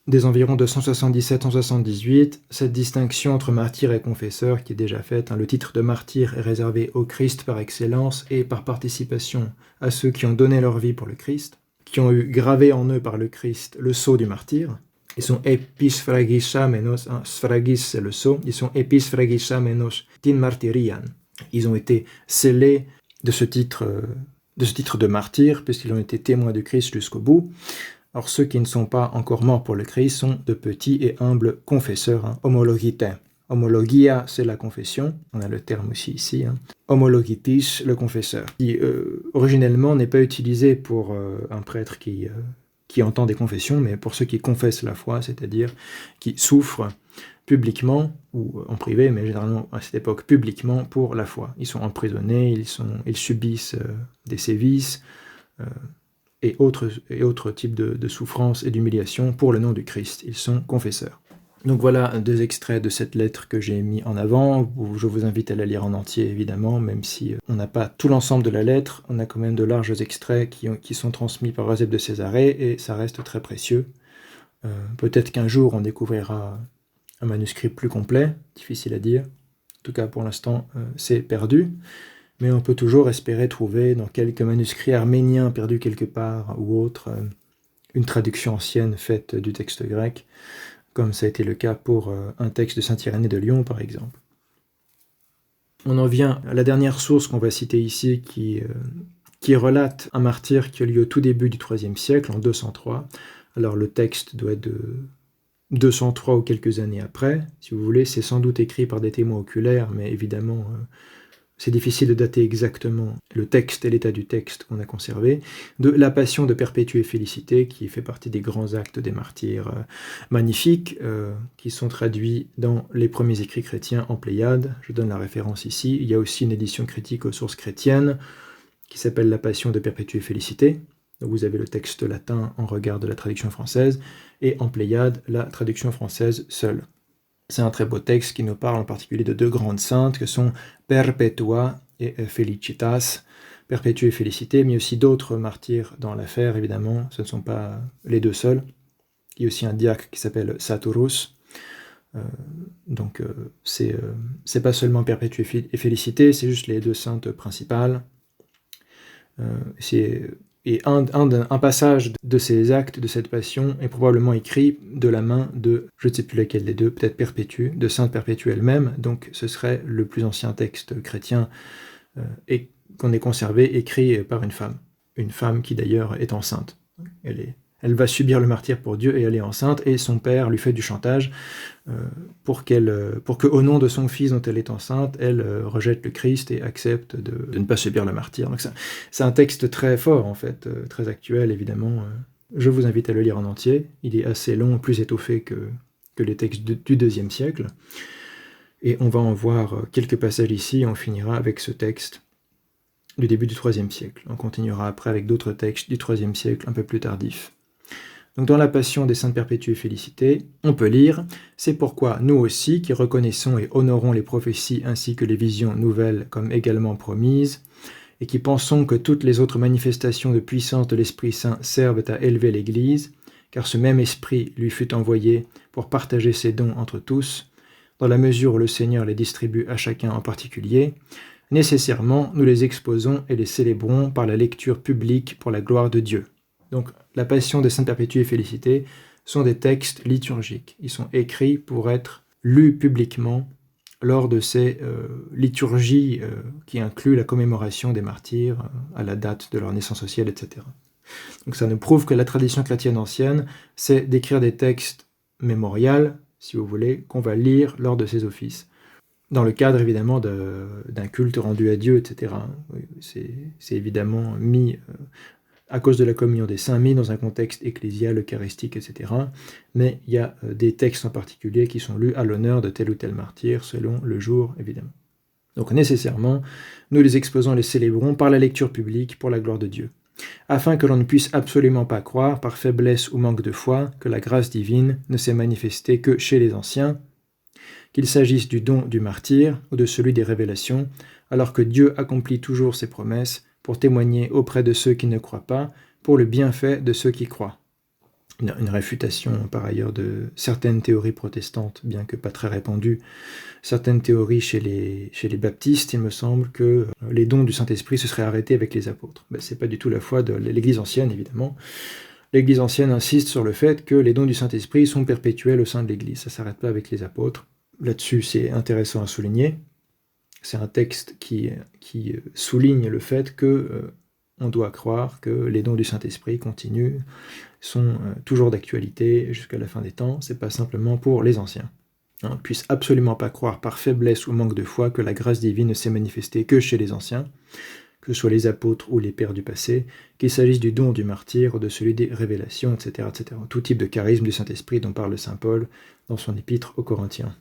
des environs de 177-178 cette distinction entre martyr et confesseur qui est déjà faite. Le titre de martyr est réservé au Christ par excellence et par participation à ceux qui ont donné leur vie pour le Christ, qui ont eu gravé en eux par le Christ le sceau du martyr. Ils sont epis fragisha menos, sfragis c'est le sceau, ils sont epis fragisha menos tin martyrian. Ils ont été scellés de ce titre de martyr, puisqu'ils ont été témoins du Christ jusqu'au bout. Or, ceux qui ne sont pas encore morts pour le Christ sont de petits et humbles confesseurs, homologite. Homologia, c'est la confession, on a le terme aussi ici. Homologitis, le confesseur, qui originellement n'est pas utilisé pour un prêtre qui entend des confessions, mais pour ceux qui confessent la foi, c'est-à-dire qui souffrent publiquement, ou en privé, mais généralement à cette époque publiquement, pour la foi. Ils sont emprisonnés, ils subissent des sévices et autres types de souffrances et d'humiliations pour le nom du Christ. Ils sont confesseurs. Donc voilà 2 extraits de cette lettre que j'ai mis en avant. Je vous invite à la lire en entier, évidemment, même si on n'a pas tout l'ensemble de la lettre, on a quand même de larges extraits qui sont transmis par Eusèbe de Césarée, et ça reste très précieux. Peut-être qu'un jour on découvrira un manuscrit plus complet, difficile à dire. En tout cas, pour l'instant, c'est perdu. Mais on peut toujours espérer trouver dans quelques manuscrits arméniens perdus quelque part ou autre une traduction ancienne faite du texte grec, comme ça a été le cas pour un texte de saint Irénée de Lyon, par exemple. On en vient à la dernière source qu'on va citer ici, qui relate un martyr qui a lieu au tout début du IIIe siècle, en 203. Alors le texte doit être de 203 ou quelques années après, si vous voulez. C'est sans doute écrit par des témoins oculaires, mais évidemment, c'est difficile de dater exactement le texte et l'état du texte qu'on a conservé, de la Passion de Perpétuée Félicité, qui fait partie des grands actes des martyrs magnifiques, qui sont traduits dans les premiers écrits chrétiens en Pléiade. Je donne la référence ici. Il y a aussi une édition critique aux sources chrétiennes, qui s'appelle la Passion de Perpétuée Félicité. Donc vous avez le texte latin en regard de la traduction française, et en Pléiade, la traduction française seule. C'est un très beau texte qui nous parle en particulier de deux grandes saintes que sont Perpetua et Felicitas, Perpétuée et Félicité, mais aussi d'autres martyrs dans l'affaire, évidemment, ce ne sont pas les deux seuls. Il y a aussi un diacre qui s'appelle Saturus. C'est pas seulement Perpétuée et Félicité, c'est juste les deux saintes principales. Et un passage de ces actes, de cette passion, est probablement écrit de la main de, je ne sais plus laquelle des deux, peut-être Perpétue, de Sainte Perpétue elle-même, donc ce serait le plus ancien texte chrétien et qu'on ait conservé, écrit par une femme qui d'ailleurs est enceinte. Elle va subir le martyre pour Dieu et elle est enceinte, et son père lui fait du chantage pour que, au nom de son fils dont elle est enceinte, elle rejette le Christ et accepte de ne pas subir le martyre. Donc c'est un texte très fort, en fait, très actuel, évidemment. Je vous invite à le lire en entier. Il est assez long, plus étoffé que les textes du IIe siècle. Et on va en voir quelques passages ici, et on finira avec ce texte du début du IIIe siècle. On continuera après avec d'autres textes du IIIe siècle un peu plus tardifs. Donc dans la Passion des Saintes Perpétuées et Félicité, on peut lire « C'est pourquoi nous aussi, qui reconnaissons et honorons les prophéties ainsi que les visions nouvelles comme également promises, et qui pensons que toutes les autres manifestations de puissance de l'Esprit Saint servent à élever l'Église, car ce même Esprit lui fut envoyé pour partager ses dons entre tous, dans la mesure où le Seigneur les distribue à chacun en particulier, nécessairement nous les exposons et les célébrons par la lecture publique pour la gloire de Dieu. » Donc, la Passion des Saintes Perpétuées et Félicité sont des textes liturgiques. Ils sont écrits pour être lus publiquement lors de ces liturgies qui incluent la commémoration des martyrs à la date de leur naissance au ciel, etc. Donc ça nous prouve que la tradition chrétienne ancienne, c'est d'écrire des textes mémorials, si vous voulez, qu'on va lire lors de ces offices. Dans le cadre, évidemment, d'un culte rendu à Dieu, etc. C'est évidemment mis à cause de la communion des saints, mis dans un contexte ecclésial, eucharistique, etc. Mais il y a des textes en particulier qui sont lus à l'honneur de tel ou tel martyr, selon le jour, évidemment. Donc nécessairement, nous les exposons, les célébrons par la lecture publique pour la gloire de Dieu, afin que l'on ne puisse absolument pas croire, par faiblesse ou manque de foi, que la grâce divine ne s'est manifestée que chez les anciens, qu'il s'agisse du don du martyr ou de celui des révélations, alors que Dieu accomplit toujours ses promesses, pour témoigner auprès de ceux qui ne croient pas, pour le bienfait de ceux qui croient. Une réfutation, par ailleurs, de certaines théories protestantes, bien que pas très répandues. Certaines théories chez les baptistes, il me semble que les dons du Saint-Esprit se seraient arrêtés avec les apôtres. C'est pas du tout la foi de l'Église ancienne, évidemment. L'Église ancienne insiste sur le fait que les dons du Saint-Esprit sont perpétuels au sein de l'Église. Ça ne s'arrête pas avec les apôtres. Là-dessus, c'est intéressant à souligner. C'est un texte qui souligne le fait que on doit croire que les dons du Saint-Esprit continuent, sont toujours d'actualité jusqu'à la fin des temps. C'est pas simplement pour les anciens. On ne puisse absolument pas croire par faiblesse ou manque de foi que la grâce divine ne s'est manifestée que chez les anciens, que ce soit les apôtres ou les pères du passé, qu'il s'agisse du don du martyr ou de celui des révélations, etc., etc. Tout type de charisme du Saint-Esprit dont parle saint Paul dans son épître aux Corinthiens.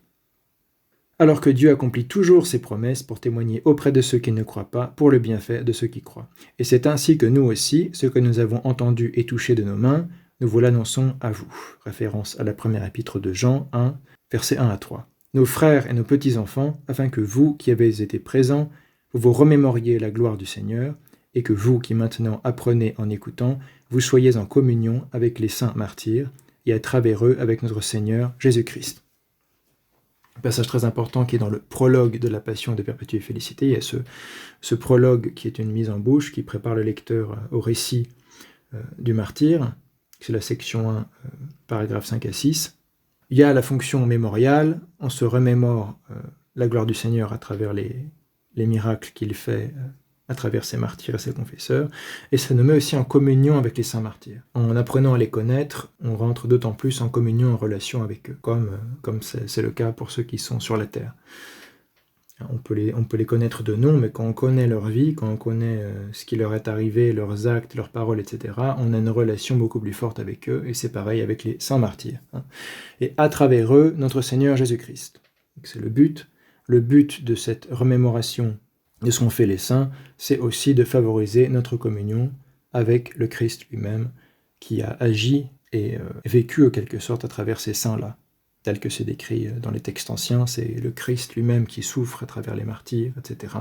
Alors que Dieu accomplit toujours ses promesses pour témoigner auprès de ceux qui ne croient pas, pour le bienfait de ceux qui croient. Et c'est ainsi que nous aussi, ce que nous avons entendu et touché de nos mains, nous vous l'annonçons à vous. Référence à la première épître de Jean 1, versets 1 à 3. Nos frères et nos petits-enfants, afin que vous, qui avez été présents, vous vous remémoriez la gloire du Seigneur, et que vous, qui maintenant apprenez en écoutant, vous soyez en communion avec les saints martyrs, et à travers eux avec notre Seigneur Jésus-Christ. Un passage très important qui est dans le prologue de la Passion de Perpétuée Félicité. Il y a ce prologue qui est une mise en bouche, qui prépare le lecteur au récit du martyr. C'est la section 1, paragraphes 5 à 6. Il y a la fonction mémoriale. On se remémore la gloire du Seigneur à travers les miracles qu'il fait à travers ses martyrs et ses confesseurs, et ça nous met aussi en communion avec les saints martyrs. En apprenant à les connaître, on rentre d'autant plus en communion, en relation avec eux, comme c'est le cas pour ceux qui sont sur la terre. On peut les connaître de nom, mais quand on connaît leur vie, quand on connaît ce qui leur est arrivé, leurs actes, leurs paroles, etc., on a une relation beaucoup plus forte avec eux, et c'est pareil avec les saints martyrs. Et à travers eux, notre Seigneur Jésus-Christ. C'est le but. Le but de cette remémoration de ce qu'ont fait les saints, c'est aussi de favoriser notre communion avec le Christ lui-même, qui a agi et vécu en quelque sorte à travers ces saints-là. Tel que c'est décrit dans les textes anciens, c'est le Christ lui-même qui souffre à travers les martyrs, etc.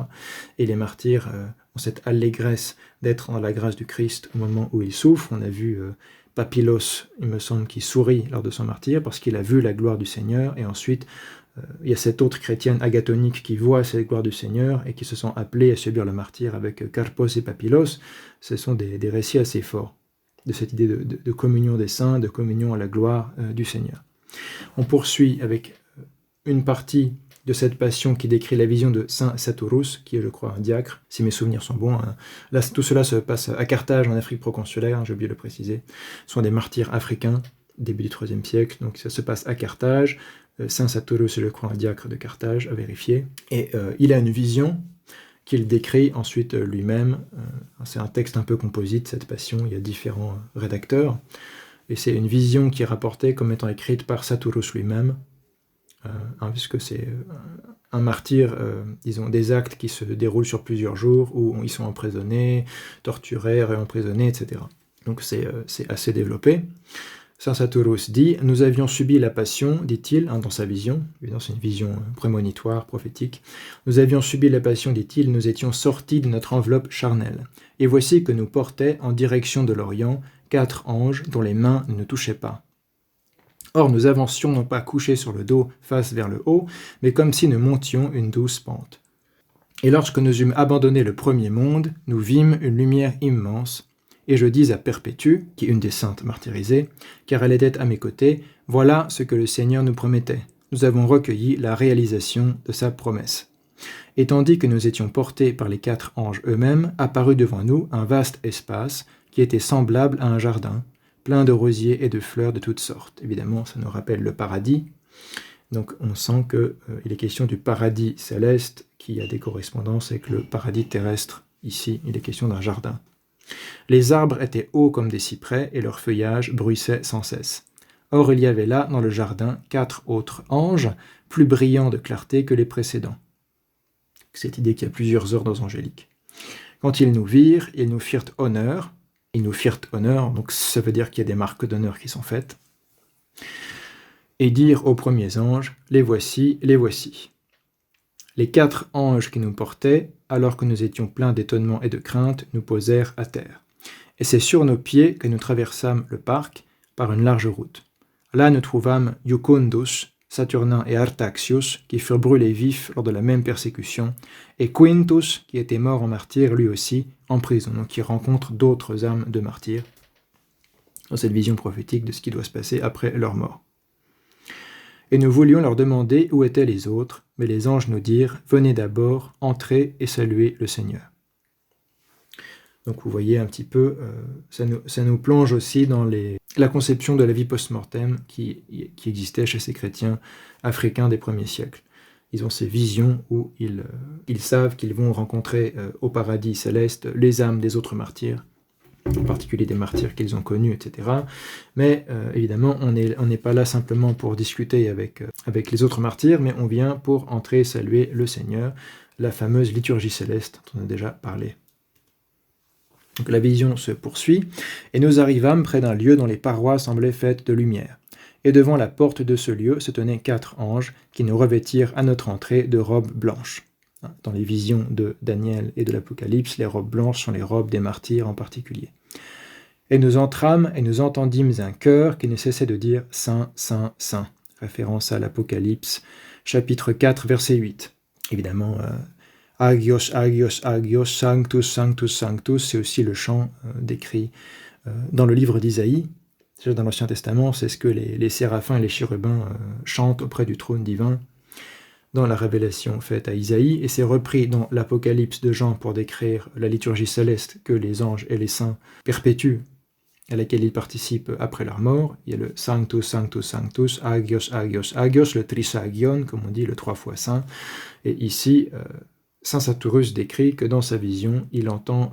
Et les martyrs ont cette allégresse d'être dans la grâce du Christ au moment où ils souffrent. On a vu Papilos, il me semble, qui sourit lors de son martyre parce qu'il a vu la gloire du Seigneur. Et ensuite, il y a cette autre chrétienne agatonique qui voit cette gloire du Seigneur et qui se sent appelée à subir le martyre avec Carpos et Papilos. Ce sont des récits assez forts de cette idée de communion des saints, de communion à la gloire du Seigneur. On poursuit avec une partie de cette passion qui décrit la vision de Saint Sathourous, qui est, je crois, un diacre, si mes souvenirs sont bons. Là, tout cela se passe à Carthage, en Afrique proconsulaire, j'ai oublié de le préciser. Ce sont des martyrs africains, début du IIIe siècle, donc ça se passe à Carthage. Saint Sathourous est, je crois, un diacre de Carthage, à vérifier. Et il a une vision qu'il décrit ensuite lui-même. C'est un texte un peu composite, cette passion, il y a différents rédacteurs. Et c'est une vision qui est rapportée comme étant écrite par Sathourous lui-même, puisque c'est un martyr, ils ont des actes qui se déroulent sur plusieurs jours, où ils sont emprisonnés, torturés, réemprisonnés, etc. Donc c'est assez développé. Saint Sathourous dit « Nous avions subi la passion, dit-il, dans sa vision, évidemment c'est une vision prémonitoire, prophétique. Nous avions subi la passion, dit-il, nous étions sortis de notre enveloppe charnelle. Et voici que nous portaient en direction de l'Orient 4 anges dont les mains ne nous touchaient pas. Or nous avancions non pas couchés sur le dos face vers le haut, mais comme si nous montions une douce pente. Et lorsque nous eûmes abandonné le premier monde, nous vîmes une lumière immense, et je dis à Perpétue, qui est une des saintes martyrisées, car elle était à mes côtés, voilà ce que le Seigneur nous promettait. Nous avons recueilli la réalisation de sa promesse. Et tandis que nous étions portés par les 4 anges eux-mêmes, apparut devant nous un vaste espace qui était semblable à un jardin, plein de rosiers et de fleurs de toutes sortes. Évidemment, ça nous rappelle le paradis. Donc on sent qu'il est question du paradis céleste qui a des correspondances avec le paradis terrestre. Ici, il est question d'un jardin. Les arbres étaient hauts comme des cyprès et leur feuillage bruissait sans cesse. Or il y avait là, dans le jardin, 4 autres anges, plus brillants de clarté que les précédents. Cette idée qu'il y a plusieurs ordres angéliques. Quand ils nous virent, ils nous firent honneur. Donc ça veut dire qu'il y a des marques d'honneur qui sont faites. Et dirent aux premiers anges, les voici, les voici. Les 4 anges qui nous portaient, alors que nous étions pleins d'étonnement et de crainte, nous posèrent à terre. Et c'est sur nos pieds que nous traversâmes le parc par une large route. Là nous trouvâmes Iucundus, Saturnin et Artaxius, qui furent brûlés vifs lors de la même persécution, et Quintus, qui était mort en martyr, lui aussi, en prison, donc qui rencontre d'autres âmes de martyrs, dans cette vision prophétique de ce qui doit se passer après leur mort. Et nous voulions leur demander où étaient les autres, mais les anges nous dirent « Venez d'abord, entrez et saluez le Seigneur ». Donc vous voyez un petit peu, ça nous plonge aussi dans la conception de la vie post-mortem qui existait chez ces chrétiens africains des premiers siècles. Ils ont ces visions où ils savent qu'ils vont rencontrer au paradis céleste les âmes des autres martyrs, en particulier des martyrs qu'ils ont connus, etc. Mais évidemment, on n'est pas là simplement pour discuter avec les autres martyrs, mais on vient pour entrer et saluer le Seigneur, la fameuse liturgie céleste dont on a déjà parlé. Donc la vision se poursuit, et nous arrivâmes près d'un lieu dont les parois semblaient faites de lumière. Et devant la porte de ce lieu se tenaient 4 anges qui nous revêtirent à notre entrée de robes blanches. Dans les visions de Daniel et de l'Apocalypse, les robes blanches sont les robes des martyrs en particulier. Et nous entrâmes et nous entendîmes un chœur qui ne cessait de dire « Saint, Saint, Saint », référence à l'Apocalypse, chapitre 4, verset 8. Évidemment, Agios, Agios, Agios, Sanctus, Sanctus, Sanctus, c'est aussi le chant décrit dans le livre d'Isaïe. Dans l'Ancien Testament, c'est ce que les séraphins et les chérubins chantent auprès du trône divin dans la révélation faite à Isaïe, et c'est repris dans l'Apocalypse de Jean pour décrire la liturgie céleste que les anges et les saints perpétuent, à laquelle ils participent après leur mort. Il y a le Sanctus, Sanctus, Sanctus, Agios, Agios, Agios, le Trisagion, comme on dit, le 3 fois saint, Et ici, saint Saturus décrit que dans sa vision, il entend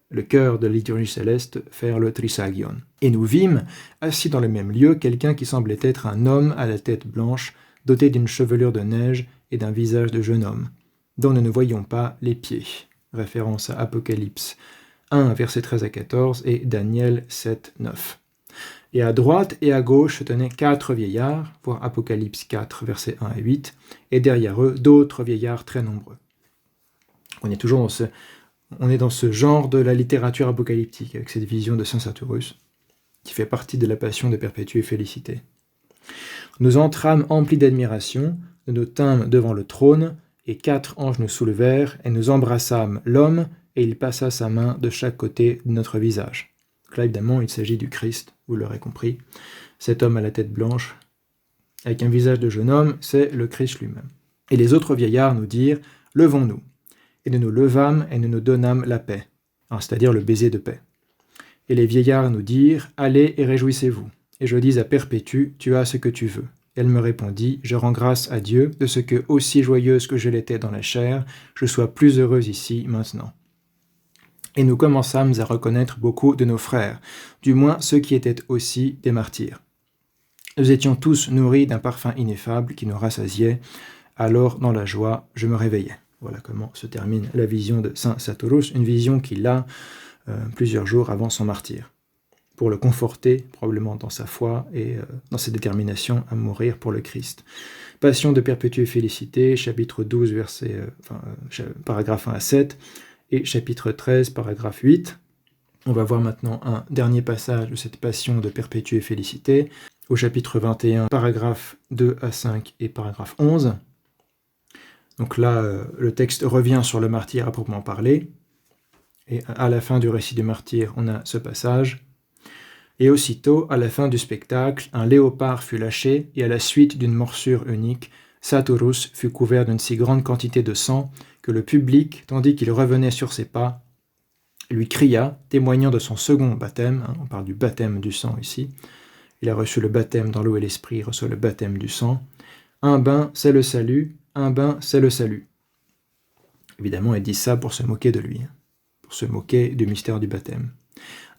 le chœur de la liturgie céleste faire le Trisagion. Et nous vîmes, assis dans le même lieu, quelqu'un qui semblait être un homme à la tête blanche, doté d'une chevelure de neige et d'un visage de jeune homme, dont nous ne voyions pas les pieds. Référence à Apocalypse 1, versets 13 à 14 et Daniel 7, 9. Et à droite et à gauche se tenaient 4 vieillards, voir Apocalypse 4, versets 1 à 8, et derrière eux d'autres vieillards très nombreux. On est toujours dans ce genre de la littérature apocalyptique, avec cette vision de saint Saturus, qui fait partie de la passion de Perpétuée Félicité. Nous entrâmes emplis d'admiration, nous nous tînmes devant le trône, et 4 anges nous soulevèrent, et nous embrassâmes l'homme, et il passa sa main de chaque côté de notre visage. Donc là, évidemment, il s'agit du Christ, vous l'aurez compris. Cet homme à la tête blanche, avec un visage de jeune homme, c'est le Christ lui-même. Et les autres vieillards nous dirent « Levons-nous ». Et nous nous levâmes et nous nous donnâmes la paix, c'est-à-dire le baiser de paix. Et les vieillards nous dirent « Allez et réjouissez-vous ». Et je dis à Perpétue « Tu as ce que tu veux ». Elle me répondit « Je rends grâce à Dieu de ce que, aussi joyeuse que je l'étais dans la chair, je sois plus heureuse ici maintenant. » Et nous commençâmes à reconnaître beaucoup de nos frères, du moins ceux qui étaient aussi des martyrs. Nous étions tous nourris d'un parfum ineffable qui nous rassasiait. Alors, dans la joie, je me réveillais. Voilà comment se termine la vision de saint Saturus, une vision qu'il a plusieurs jours avant son martyre, pour le conforter probablement dans sa foi et dans sa détermination à mourir pour le Christ. Passion de Perpétuée Félicité, chapitre 12, paragraphe 1 à 7, et chapitre 13, paragraphe 8. On va voir maintenant un dernier passage de cette passion de Perpétuée Félicité, au chapitre 21, paragraphe 2 à 5 et paragraphe 11. Donc là, le texte revient sur le martyr à proprement parler, et à la fin du récit du martyr, on a ce passage. Et aussitôt, à la fin du spectacle, un léopard fut lâché, et à la suite d'une morsure unique, Saturus fut couvert d'une si grande quantité de sang que le public, tandis qu'il revenait sur ses pas, lui cria, témoignant de son second baptême, on parle du baptême du sang ici, il a reçu le baptême dans l'eau et l'esprit, il reçoit le baptême du sang, un bain, c'est le salut, un bain, c'est le salut. Évidemment, il dit ça pour se moquer de lui, pour se moquer du mystère du baptême.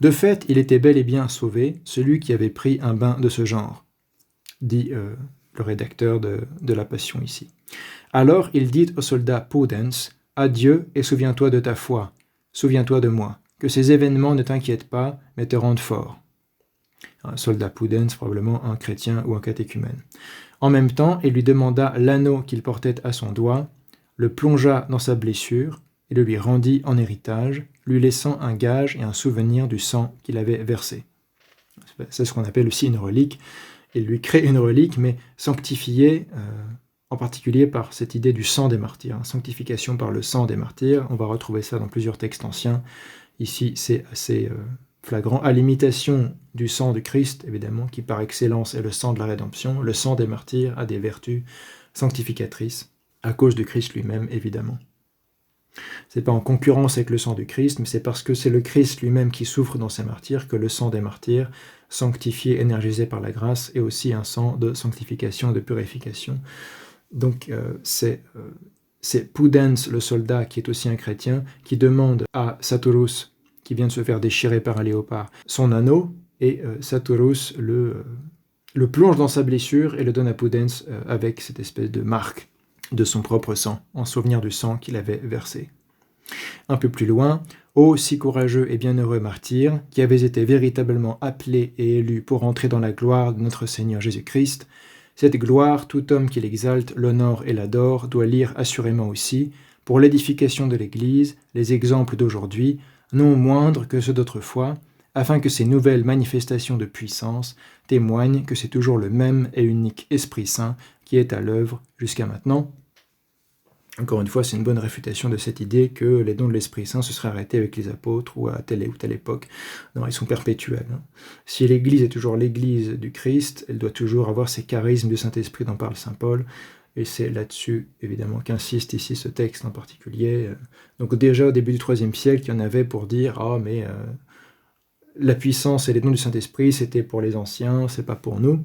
De fait, il était bel et bien sauvé, celui qui avait pris un bain de ce genre, dit le rédacteur de la Passion ici. Alors il dit au soldat Pudens, « Adieu et souviens-toi de ta foi, souviens-toi de moi, que ces événements ne t'inquiètent pas, mais te rendent fort. » Un soldat Pudens, probablement un chrétien ou un catéchumène. En même temps, il lui demanda l'anneau qu'il portait à son doigt, le plongea dans sa blessure et le lui rendit en héritage, lui laissant un gage et un souvenir du sang qu'il avait versé. C'est ce qu'on appelle aussi une relique. Il lui crée une relique, mais sanctifiée, en particulier par cette idée du sang des martyrs, sanctification par le sang des martyrs. On va retrouver ça dans plusieurs textes anciens. Ici, c'est assez flagrant, à l'imitation du sang du Christ, évidemment, qui par excellence est le sang de la rédemption. Le sang des martyrs a des vertus sanctificatrices, à cause du Christ lui-même, évidemment. C'est pas en concurrence avec le sang du Christ, mais c'est parce que c'est le Christ lui-même qui souffre dans ses martyrs que le sang des martyrs, sanctifié, énergisé par la grâce, est aussi un sang de sanctification et de purification. Donc c'est Pudens, le soldat, qui est aussi un chrétien, qui demande à Saturus, qui vient de se faire déchirer par un léopard, son anneau, et Saturus le plonge dans sa blessure et le donne à Pudens avec cette espèce de marque de son propre sang, en souvenir du sang qu'il avait versé. Un peu plus loin, « Ô si courageux et bienheureux martyrs, qui avez été véritablement appelés et élus pour entrer dans la gloire de notre Seigneur Jésus-Christ, cette gloire, tout homme qui l'exalte, l'honore et l'adore, doit lire assurément aussi, pour l'édification de l'Église, les exemples d'aujourd'hui, non moindres que ceux d'autrefois, afin que ces nouvelles manifestations de puissance témoignent que c'est toujours le même et unique Esprit Saint qui est à l'œuvre jusqu'à maintenant. » Encore une fois, c'est une bonne réfutation de cette idée que les dons de l'Esprit Saint se seraient arrêtés avec les apôtres ou à telle ou telle époque. Non, ils sont perpétuels. Si l'Église est toujours l'Église du Christ, elle doit toujours avoir ces charismes du Saint-Esprit dont parle saint Paul, et c'est là-dessus, évidemment, qu'insiste ici ce texte en particulier. Donc déjà, au début du IIIe siècle, il y en avait pour dire « Ah, mais la puissance et les dons du Saint-Esprit, c'était pour les anciens, c'est pas pour nous. »